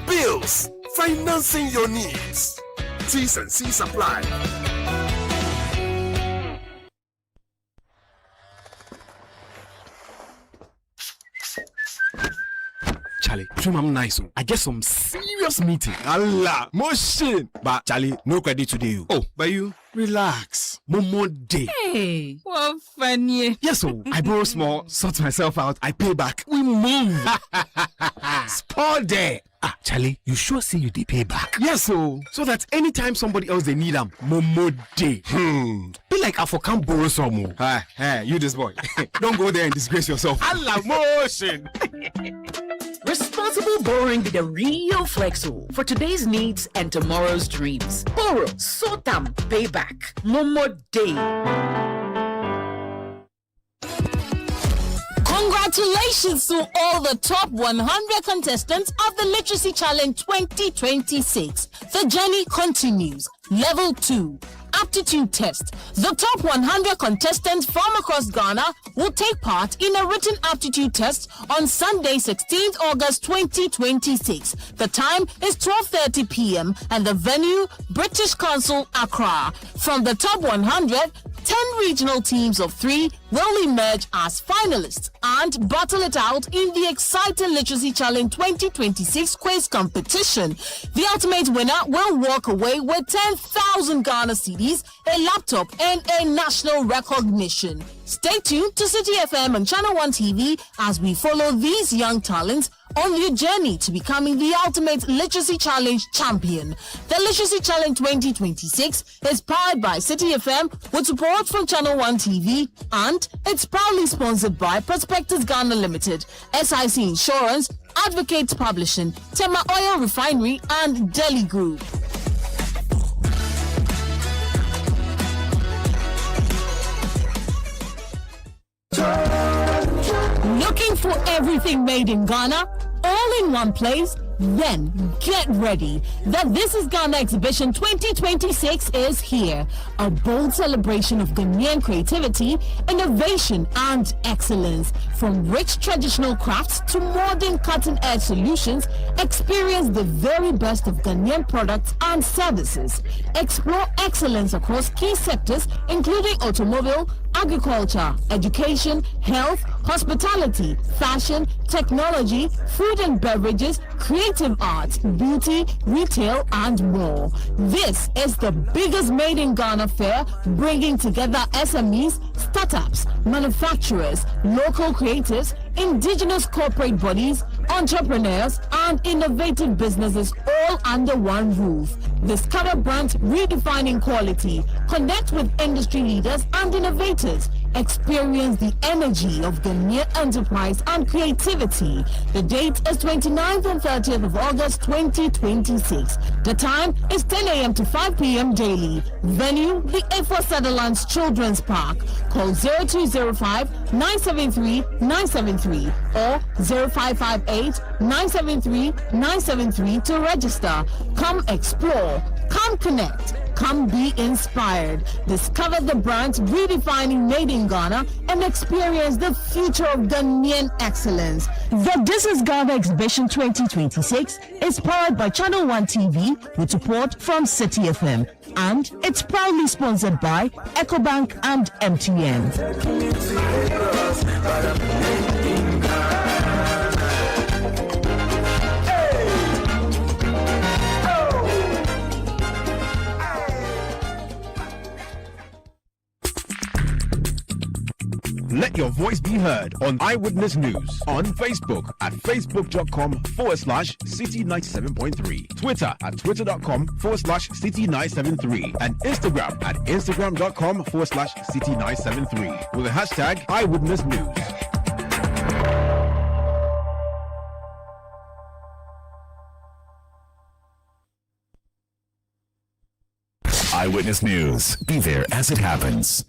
Bills, financing your needs. T's and C's apply. Charlie, trim am nice. I get some serious meeting. Allah, motion. But Charlie, no credit today. Oh, but you relax. Momo day. Hey, what funny. Yes, so I borrow small, sort myself out. I pay back. We move. Spoil day. Ah, Charlie, you sure say you pay back? Yes, so that anytime somebody else they need them, Momo day. Be like I for can't borrow some more. Hey, you this boy. Don't go there and disgrace yourself. Allah, motion. Responsible borrowing be the real flexo for today's needs and tomorrow's dreams. Borrow, sort them, pay back. Momo day. Congratulations to all the top 100 contestants of the Literacy Challenge 2026. The journey continues. Level 2. Aptitude test. The top 100 contestants from across Ghana will take part in a written aptitude test on Sunday, 16th August 2026. The time is 12:30 p.m. and the venue, British Council, Accra. From the top 100, 10 regional teams of 3 will emerge as finalists and battle it out in the exciting Literacy Challenge 2026 quiz competition. The ultimate winner will walk away with 10,000 Ghana cedis, a laptop, and a national recognition. Stay tuned to Citi FM and Channel 1 TV as we follow these young talents on your journey to becoming the ultimate Literacy Challenge champion. The Literacy Challenge 2026 is powered by Citi FM with support from Channel 1 TV, and it's proudly sponsored by Prospectus Ghana Limited, SIC Insurance, Advocates Publishing, Tema Oil Refinery, and Delhi Group. Looking for everything made in Ghana, all in one place? Then get ready. The This is Ghana Exhibition 2026 is here. A bold celebration of Ghanaian creativity, innovation, and excellence. From rich traditional crafts to modern cutting-edge solutions, experience the very best of Ghanaian products and services. Explore excellence across key sectors, including automobile, agriculture, education, health, hospitality, fashion, technology, food and beverages, creative arts, beauty, retail, and more. This is the biggest Made in Ghana fair, bringing together SMEs, startups, manufacturers, local creatives, indigenous corporate bodies, entrepreneurs, and innovative businesses all under one roof. Discover brands redefining quality. Connect with industry leaders and innovators. Experience the energy of Ghanaian enterprise and creativity. The date is 29th and 30th of August 2026. The time is 10 a.m. to 5 p.m. daily. Venue, the A4 Sutherland's Children's Park. Call 0205-973-973 or 0558-973-973 to register. Come explore, come connect, come be inspired. Discover the brands redefining made in Ghana and experience the future of Ghanaian excellence. The This is Ghana Exhibition 2026 is powered by Channel 1 TV with support from Citi FM, and it's proudly sponsored by EcoBank and MTN. Let your voice be heard on Eyewitness News on Facebook at facebook.com/Citi97.3, Twitter at twitter.com/Citi973, and Instagram at instagram.com/Citi973 with the hashtag Eyewitness News. Eyewitness News. Be there as it happens.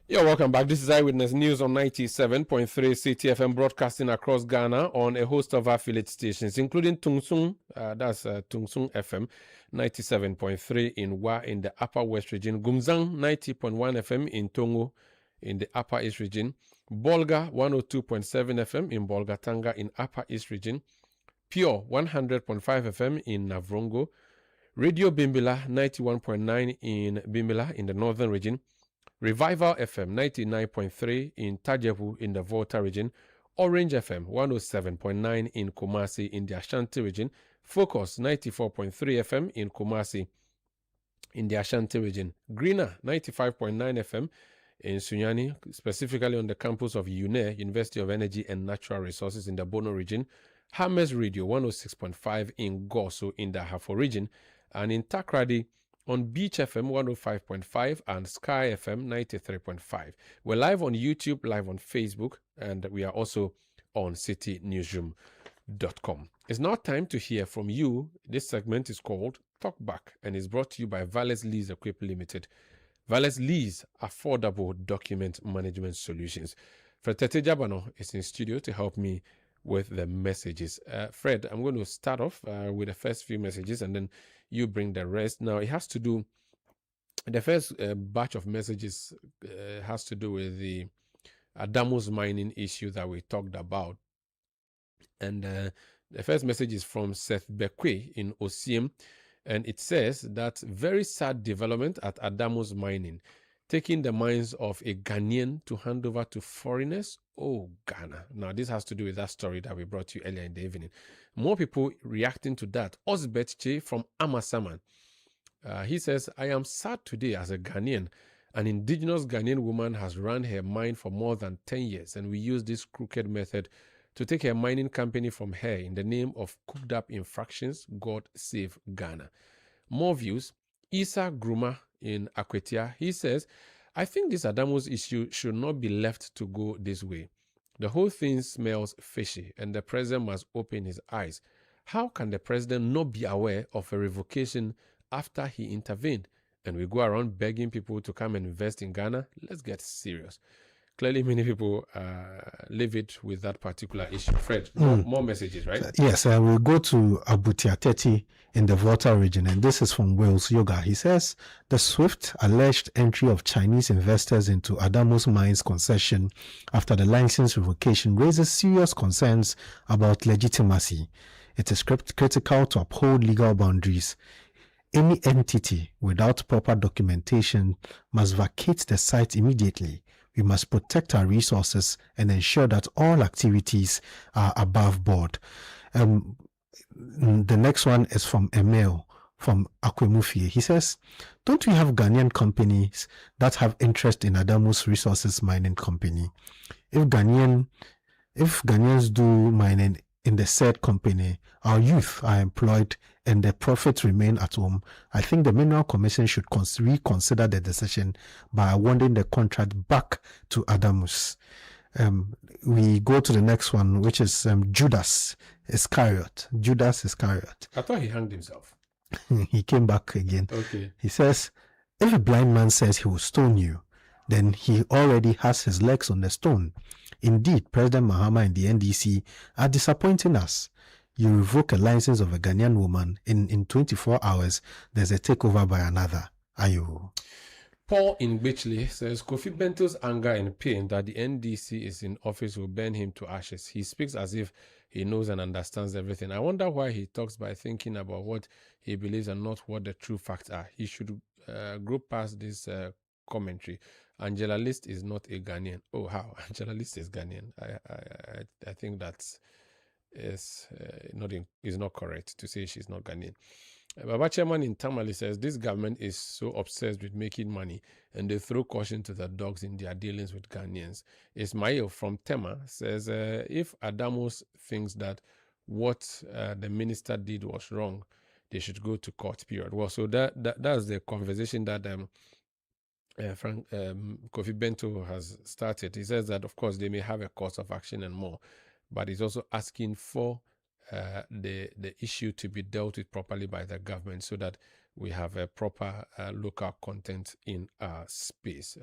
Yeah, welcome back. This is Eyewitness News on 97.3 Citi FM, broadcasting across Ghana on a host of affiliate stations, including Tungsung, that's Tungsung FM, 97.3 in Wa in the Upper West region, Gumzang, 90.1 FM in Tongo in the Upper East region, Bolga, 102.7 FM in Bolga Tanga in Upper East region, Pure, 100.5 FM in Navrongo, Radio Bimbila, 91.9 in Bimbila in the Northern region, Revival FM 99.3 in Tajevu in the Volta region, Orange FM 107.9 in Kumasi in the Ashanti region, Focus 94.3 FM in Kumasi in the Ashanti region, Greener 95.9 FM in Sunyani, specifically on the campus of UNE, University of Energy and Natural Resources in the Bono region, Hammers Radio 106.5 in Goso in the Hafo region, and in Takrady on Beach FM 105.5 and Sky FM 93.5. We're live on YouTube, live on Facebook, and we are also on citinewsroom.com. It's now time to hear from you. This segment is called Talk Back and is brought to you by Vales Lease Equip Limited. Vales Lease, affordable document management solutions. Fred Tete Jabano is in studio to help me with the messages. Fred, I'm going to start off with the first few messages and then you bring the rest. Now, it has to do, the first batch of messages has to do with the Adamus mining issue that we talked about. And the first message is from Seth Bekwe in Osiem. And it says that very sad development at Adamus mining, taking the mines of a Ghanaian to hand over to foreigners. Oh, Ghana. Now, this has to do with that story that we brought you earlier in the evening. More people reacting to that. Osbeth Che from Amasaman. He says, I am sad today as a Ghanaian. An indigenous Ghanaian woman has run her mine for more than 10 years, and we use this crooked method to take her mining company from her in the name of cooked up infractions. God save Ghana. More views. Isa Gruma in Akwetia. He says, I think this Adamus issue should not be left to go this way. The whole thing smells fishy and the president must open his eyes. How can the president not be aware of a revocation after he intervened? And we go around begging people to come and invest in Ghana? Let's get serious. Clearly, many people live it with that particular issue. Fred, more messages, right? Yes, we'll go to Abutiateti in the Volta region, and this is from Wales Yoga. He says, the swift alleged entry of Chinese investors into Adamus Mines concession after the license revocation raises serious concerns about legitimacy. It is critical to uphold legal boundaries. Any entity without proper documentation must vacate the site immediately. We must protect our resources and ensure that all activities are above board. The next one is from Emil from Akwemufie. He says, don't we have Ghanaian companies that have interest in Adamus Resources Mining Company? If Ghanaians do mining in the said company, our youth are employed and the profits remain at home, I think the Mineral Commission should reconsider the decision by awarding the contract back to Adamus. We go to the next one, which is Judas Iscariot. Judas Iscariot. I thought he hanged himself. He came back again. Okay. He says, if a blind man says he will stone you, then he already has his legs on the stone. Indeed, President Mahama and the NDC are disappointing us. You revoke a license of a Ghanaian woman, in 24 hours, there's a takeover by another. Ayo. Paul in Bitchley says, Kofi Bento's anger and pain that the NDC is in office will burn him to ashes. He speaks as if he knows and understands everything. I wonder why he talks by thinking about what he believes and not what the true facts are. He should grow past this commentary. Angela List is not a Ghanaian. Oh, how? Angela List is Ghanaian. I think that's is not correct to say she's not Ghanaian. Baba Chairman in Tamale says this government is so obsessed with making money and they throw caution to the dogs in their dealings with Ghanaians. Ismail from Tema says if Adamus thinks that what the minister did was wrong, they should go to court, period. Well, so that's the conversation that Kofi Bento has started. He says that, of course, they may have a course of action and more, but he's also asking for the issue to be dealt with properly by the government so that we have a proper local content in our space.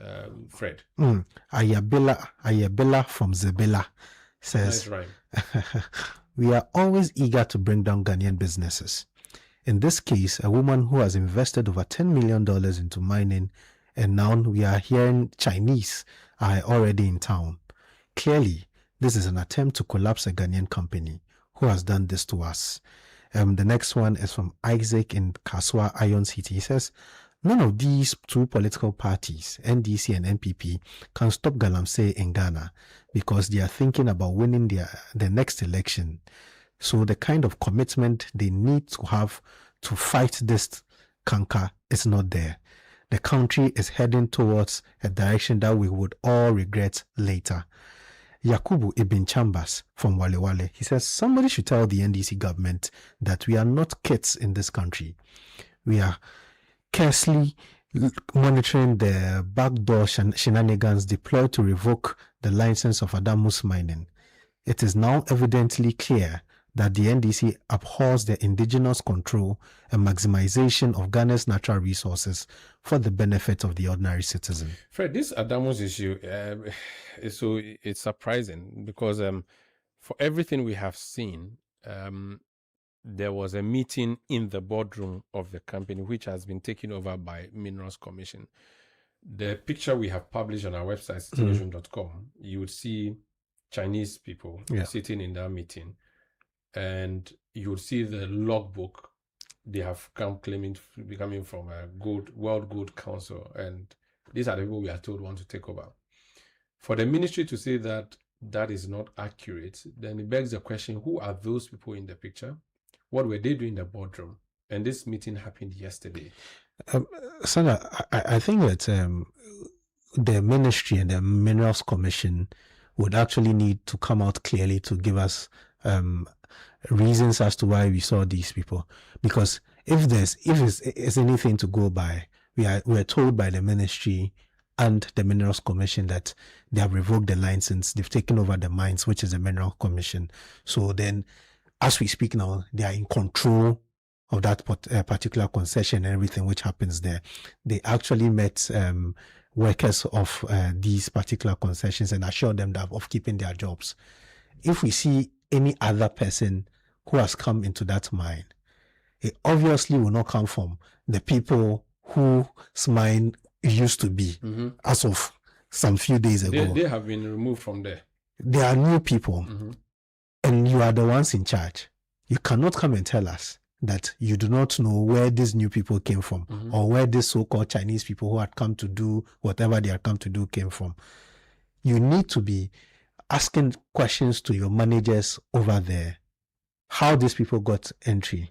Fred. Ayabela from Zebela says, nice rhyme. We are always eager to bring down Ghanaian businesses. In this case, a woman who has invested over $10 million into mining, and now we are hearing Chinese are already in town. Clearly, this is an attempt to collapse a Ghanaian company. Who has done this to us? The next one is from Isaac in Kaswa Iron City. He says, none of these two political parties, NDC and NPP, can stop Galamsey in Ghana because they are thinking about winning the next election. So the kind of commitment they need to have to fight this canker is not there. The country is heading towards a direction that we would all regret later. Yakubu Ibn Chambers from Wale Wale, he says, somebody should tell the NDC government that we are not kids in this country. We are carefully monitoring the backdoor shenanigans deployed to revoke the license of Adamus Mining. It is now evidently clear that the NDC abhors the indigenous control and maximization of Ghana's natural resources for the benefit of the ordinary citizen. Fred, this Adamus issue, it's surprising because for everything we have seen, there was a meeting in the boardroom of the company which has been taken over by Minerals Commission. The picture we have published on our website, newsroom.com, you would see Chinese people sitting in that meeting. And you would see the logbook they have come claiming to be coming from a World Gold Council, and these are the people we are told want to take over. For the ministry to say that that is not accurate, then it begs the question: who are those people in the picture? What were they doing in the boardroom? And this meeting happened yesterday. Sandra, I think that the ministry and the Minerals Commission would actually need to come out clearly to give us reasons as to why we saw these people, because if it's anything to go by, we're told by the ministry and the Minerals Commission that they have revoked the license, they've taken over the mines, which is the Mineral Commission. So then, as we speak now, they are in control of that particular concession and everything which happens there. They actually met workers of these particular concessions and assured them that of keeping their jobs. If we see any other person who has come into that mine, it obviously will not come from the people whose mine used to be as of some few days ago. They have been removed from there. They are new people, and you are the ones in charge. You cannot come and tell us that you do not know where these new people came from, or where these so-called Chinese people who had come to do whatever they had come to do came from. You need to be asking questions to your managers over there, how these people got entry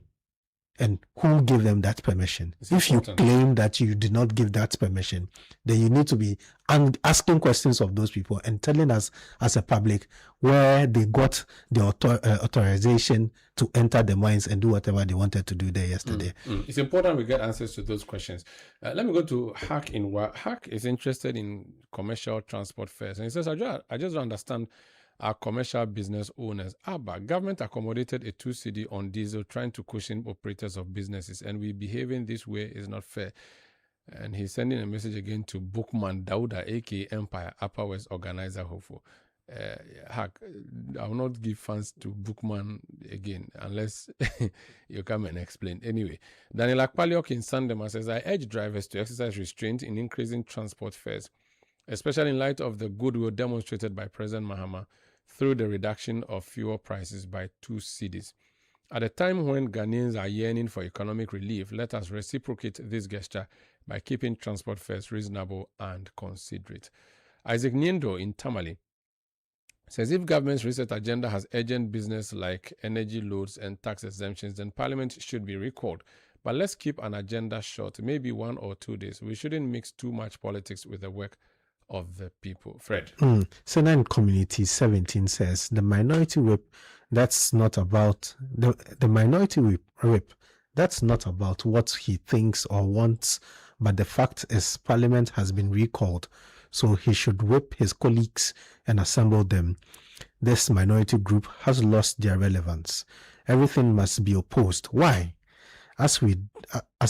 And who gave them that permission? It's if important. you claim that you did not give that permission, then you need to be asking questions of those people and telling us as a public where they got the authorization to enter the mines and do whatever they wanted to do there yesterday. It's important we get answers to those questions. Let me go to Hack in Wa. Hack is interested in commercial transport fares. And he says, I just don't understand our commercial business owners. But government accommodated a 2 cedi on diesel trying to cushion operators of businesses, and we behaving this way is not fair. And he's sending a message again to Bookman Dauda, aka Empire Upper West organizer Hofo. Hack, I will not give funds to Bookman again unless you come and explain. Anyway, Daniel Akpaliok in Sandema says, I urge drivers to exercise restraint in increasing transport fares, especially in light of the goodwill demonstrated by President Mahama through the reduction of fuel prices by 2 cedis. At a time when Ghanaians are yearning for economic relief, let us reciprocate this gesture by keeping transport fares reasonable and considerate. Isaac Niendo in Tamale says, if government's reset agenda has urgent business like energy loads and tax exemptions, then Parliament should be recalled. But let's keep an agenda short, maybe 1 or 2 days. We shouldn't mix too much politics with the work of the people. Fred. Senate Community 17 says the minority whip, that's not about the minority whip, that's not about what he thinks or wants, but the fact is Parliament has been recalled, so he should whip his colleagues and assemble them. This minority group has lost their relevance. Everything must be opposed. Why? As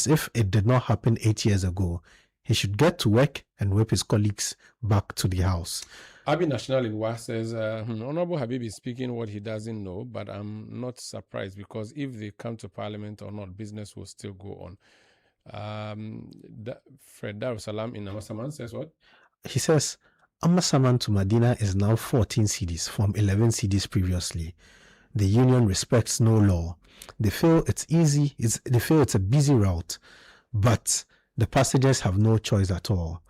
if it did not happen 8 years ago. He should get to work and whip his colleagues back to the house. Abi National in Wa says, Honorable Habib is speaking what he doesn't know, but I'm not surprised because if they come to Parliament or not, business will still go on. Fred Darussalam in Amasaman says what? He says, Amasaman to Medina is now 14 cedis from 11 cedis previously. The union respects no law. They feel it's easy. They feel it's a busy route, but the passengers have no choice at all.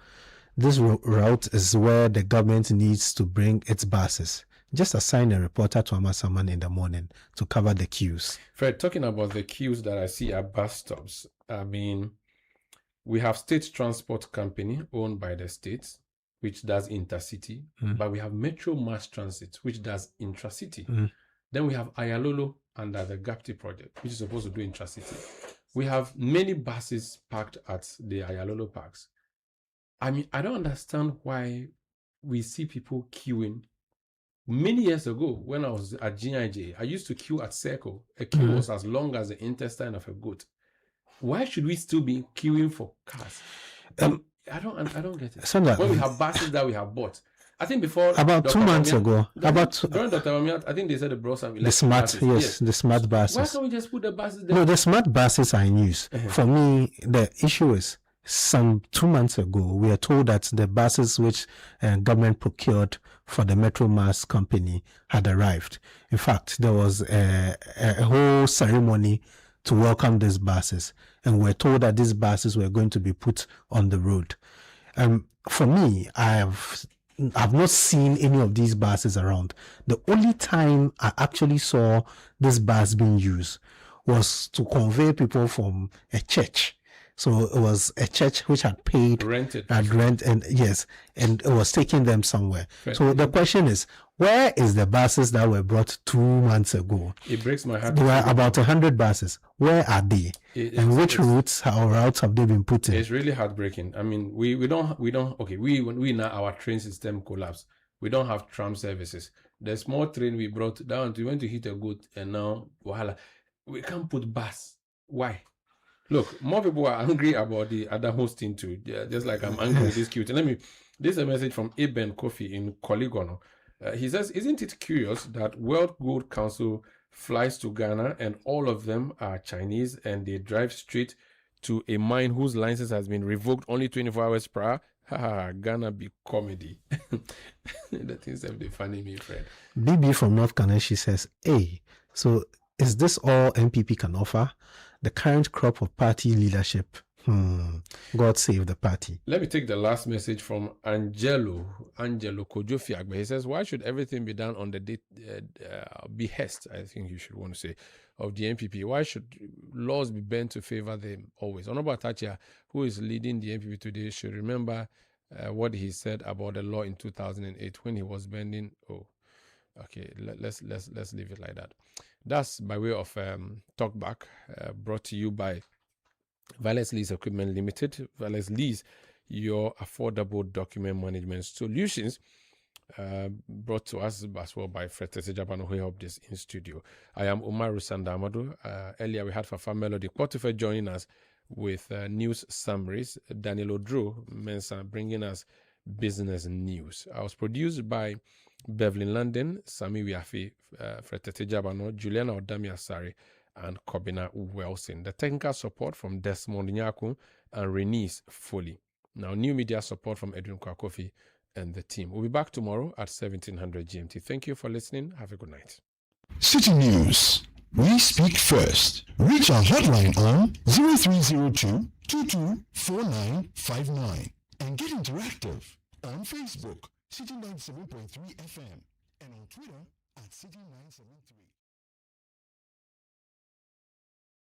This route is where the government needs to bring its buses. Just assign a reporter to Amasaman in the morning to cover the queues. Fred, talking about the queues that I see at bus stops, I mean, we have State Transport Company owned by the states, which does intercity, but we have Metro Mass Transit, which does intracity. Then we have Ayalolo under the GAPTI project, which is supposed to do intracity. We have many buses parked at the Ayalolo parks. I mean, I don't understand why we see people queuing. Many years ago, when I was at GIJ, I used to queue at Circle. A queue was as long as the intestine of a goat. Why should we still be queuing for cars? I don't get it. Sandra, when we have buses that we have bought. I think before about Dr. 2 months ago, during Dr. Mamiat, I think they said they brought some the smart buses. Yes, the smart buses. Why can't we just put the buses there? No, the smart buses are in use. For me, the issue is some 2 months ago, we are told that the buses which government procured for the Metro Mass Company had arrived. In fact, there was a whole ceremony to welcome these buses, and we're told that these buses were going to be put on the road. For me, I've not seen any of these buses around. The only time I actually saw this bus being used was to convey people from a church. So it was a church which had paid rent, and it was taking them somewhere. Right. So the question is, where is the buses that were brought 2 months ago? It breaks my heart. There were about 100 buses. Where are they? And which routes have they been put in? It's really heartbreaking. I mean, we don't okay. We now our train system collapsed. We don't have tram services. The small train we brought down, we went to hit a goat, and now we can't put bus. Why? Look, more people are angry about the other hosting too. Yeah, just like I'm angry with this cute. This is a message from Eben Kofi in Koligono. He says, isn't it curious that World Gold Council flies to Ghana and all of them are Chinese and they drive straight to a mine whose license has been revoked only 24 hours prior? Ghana be comedy. The things that they funny me, friend. BB from North Kaneshi says, hey, so is this all MPP can offer? The current crop of party leadership, God save the party. Let me take the last message from Angelo Kojofiagbe. He says, why should everything be done on the behest, I think you should want to say, of the NPP? Why should laws be bent to favor them always? Honorable Attah, who is leading the NPP today, should remember what he said about the law in 2008 when he was bending. Oh, okay, let's leave it like that. That's by way of talkback, brought to you by Valles Lease Equipment Limited. Valles Lease, your affordable document management solutions. Brought to us as well by Fred Tesejabano, who helped us in studio. I am Umaru Sandamadu. Earlier we had Fafa Melody Potife joining us with news summaries. Daniel Attah-Mensah bringing us business news. I was produced by Beverly London, Sami Wiafi, Fred Tesejabano, Juliana Odami-Asari, and Kobina Wilson. The technical support from Desmond Nyaku and Renice Foley. Now, new media support from Edwin Kwakofi and the team. We'll be back tomorrow at 1700 GMT. Thank you for listening. Have a good night. City News. We speak first. Reach our hotline on 0302 224959 and get interactive on Facebook, City 97.3 FM, and on Twitter at City 973.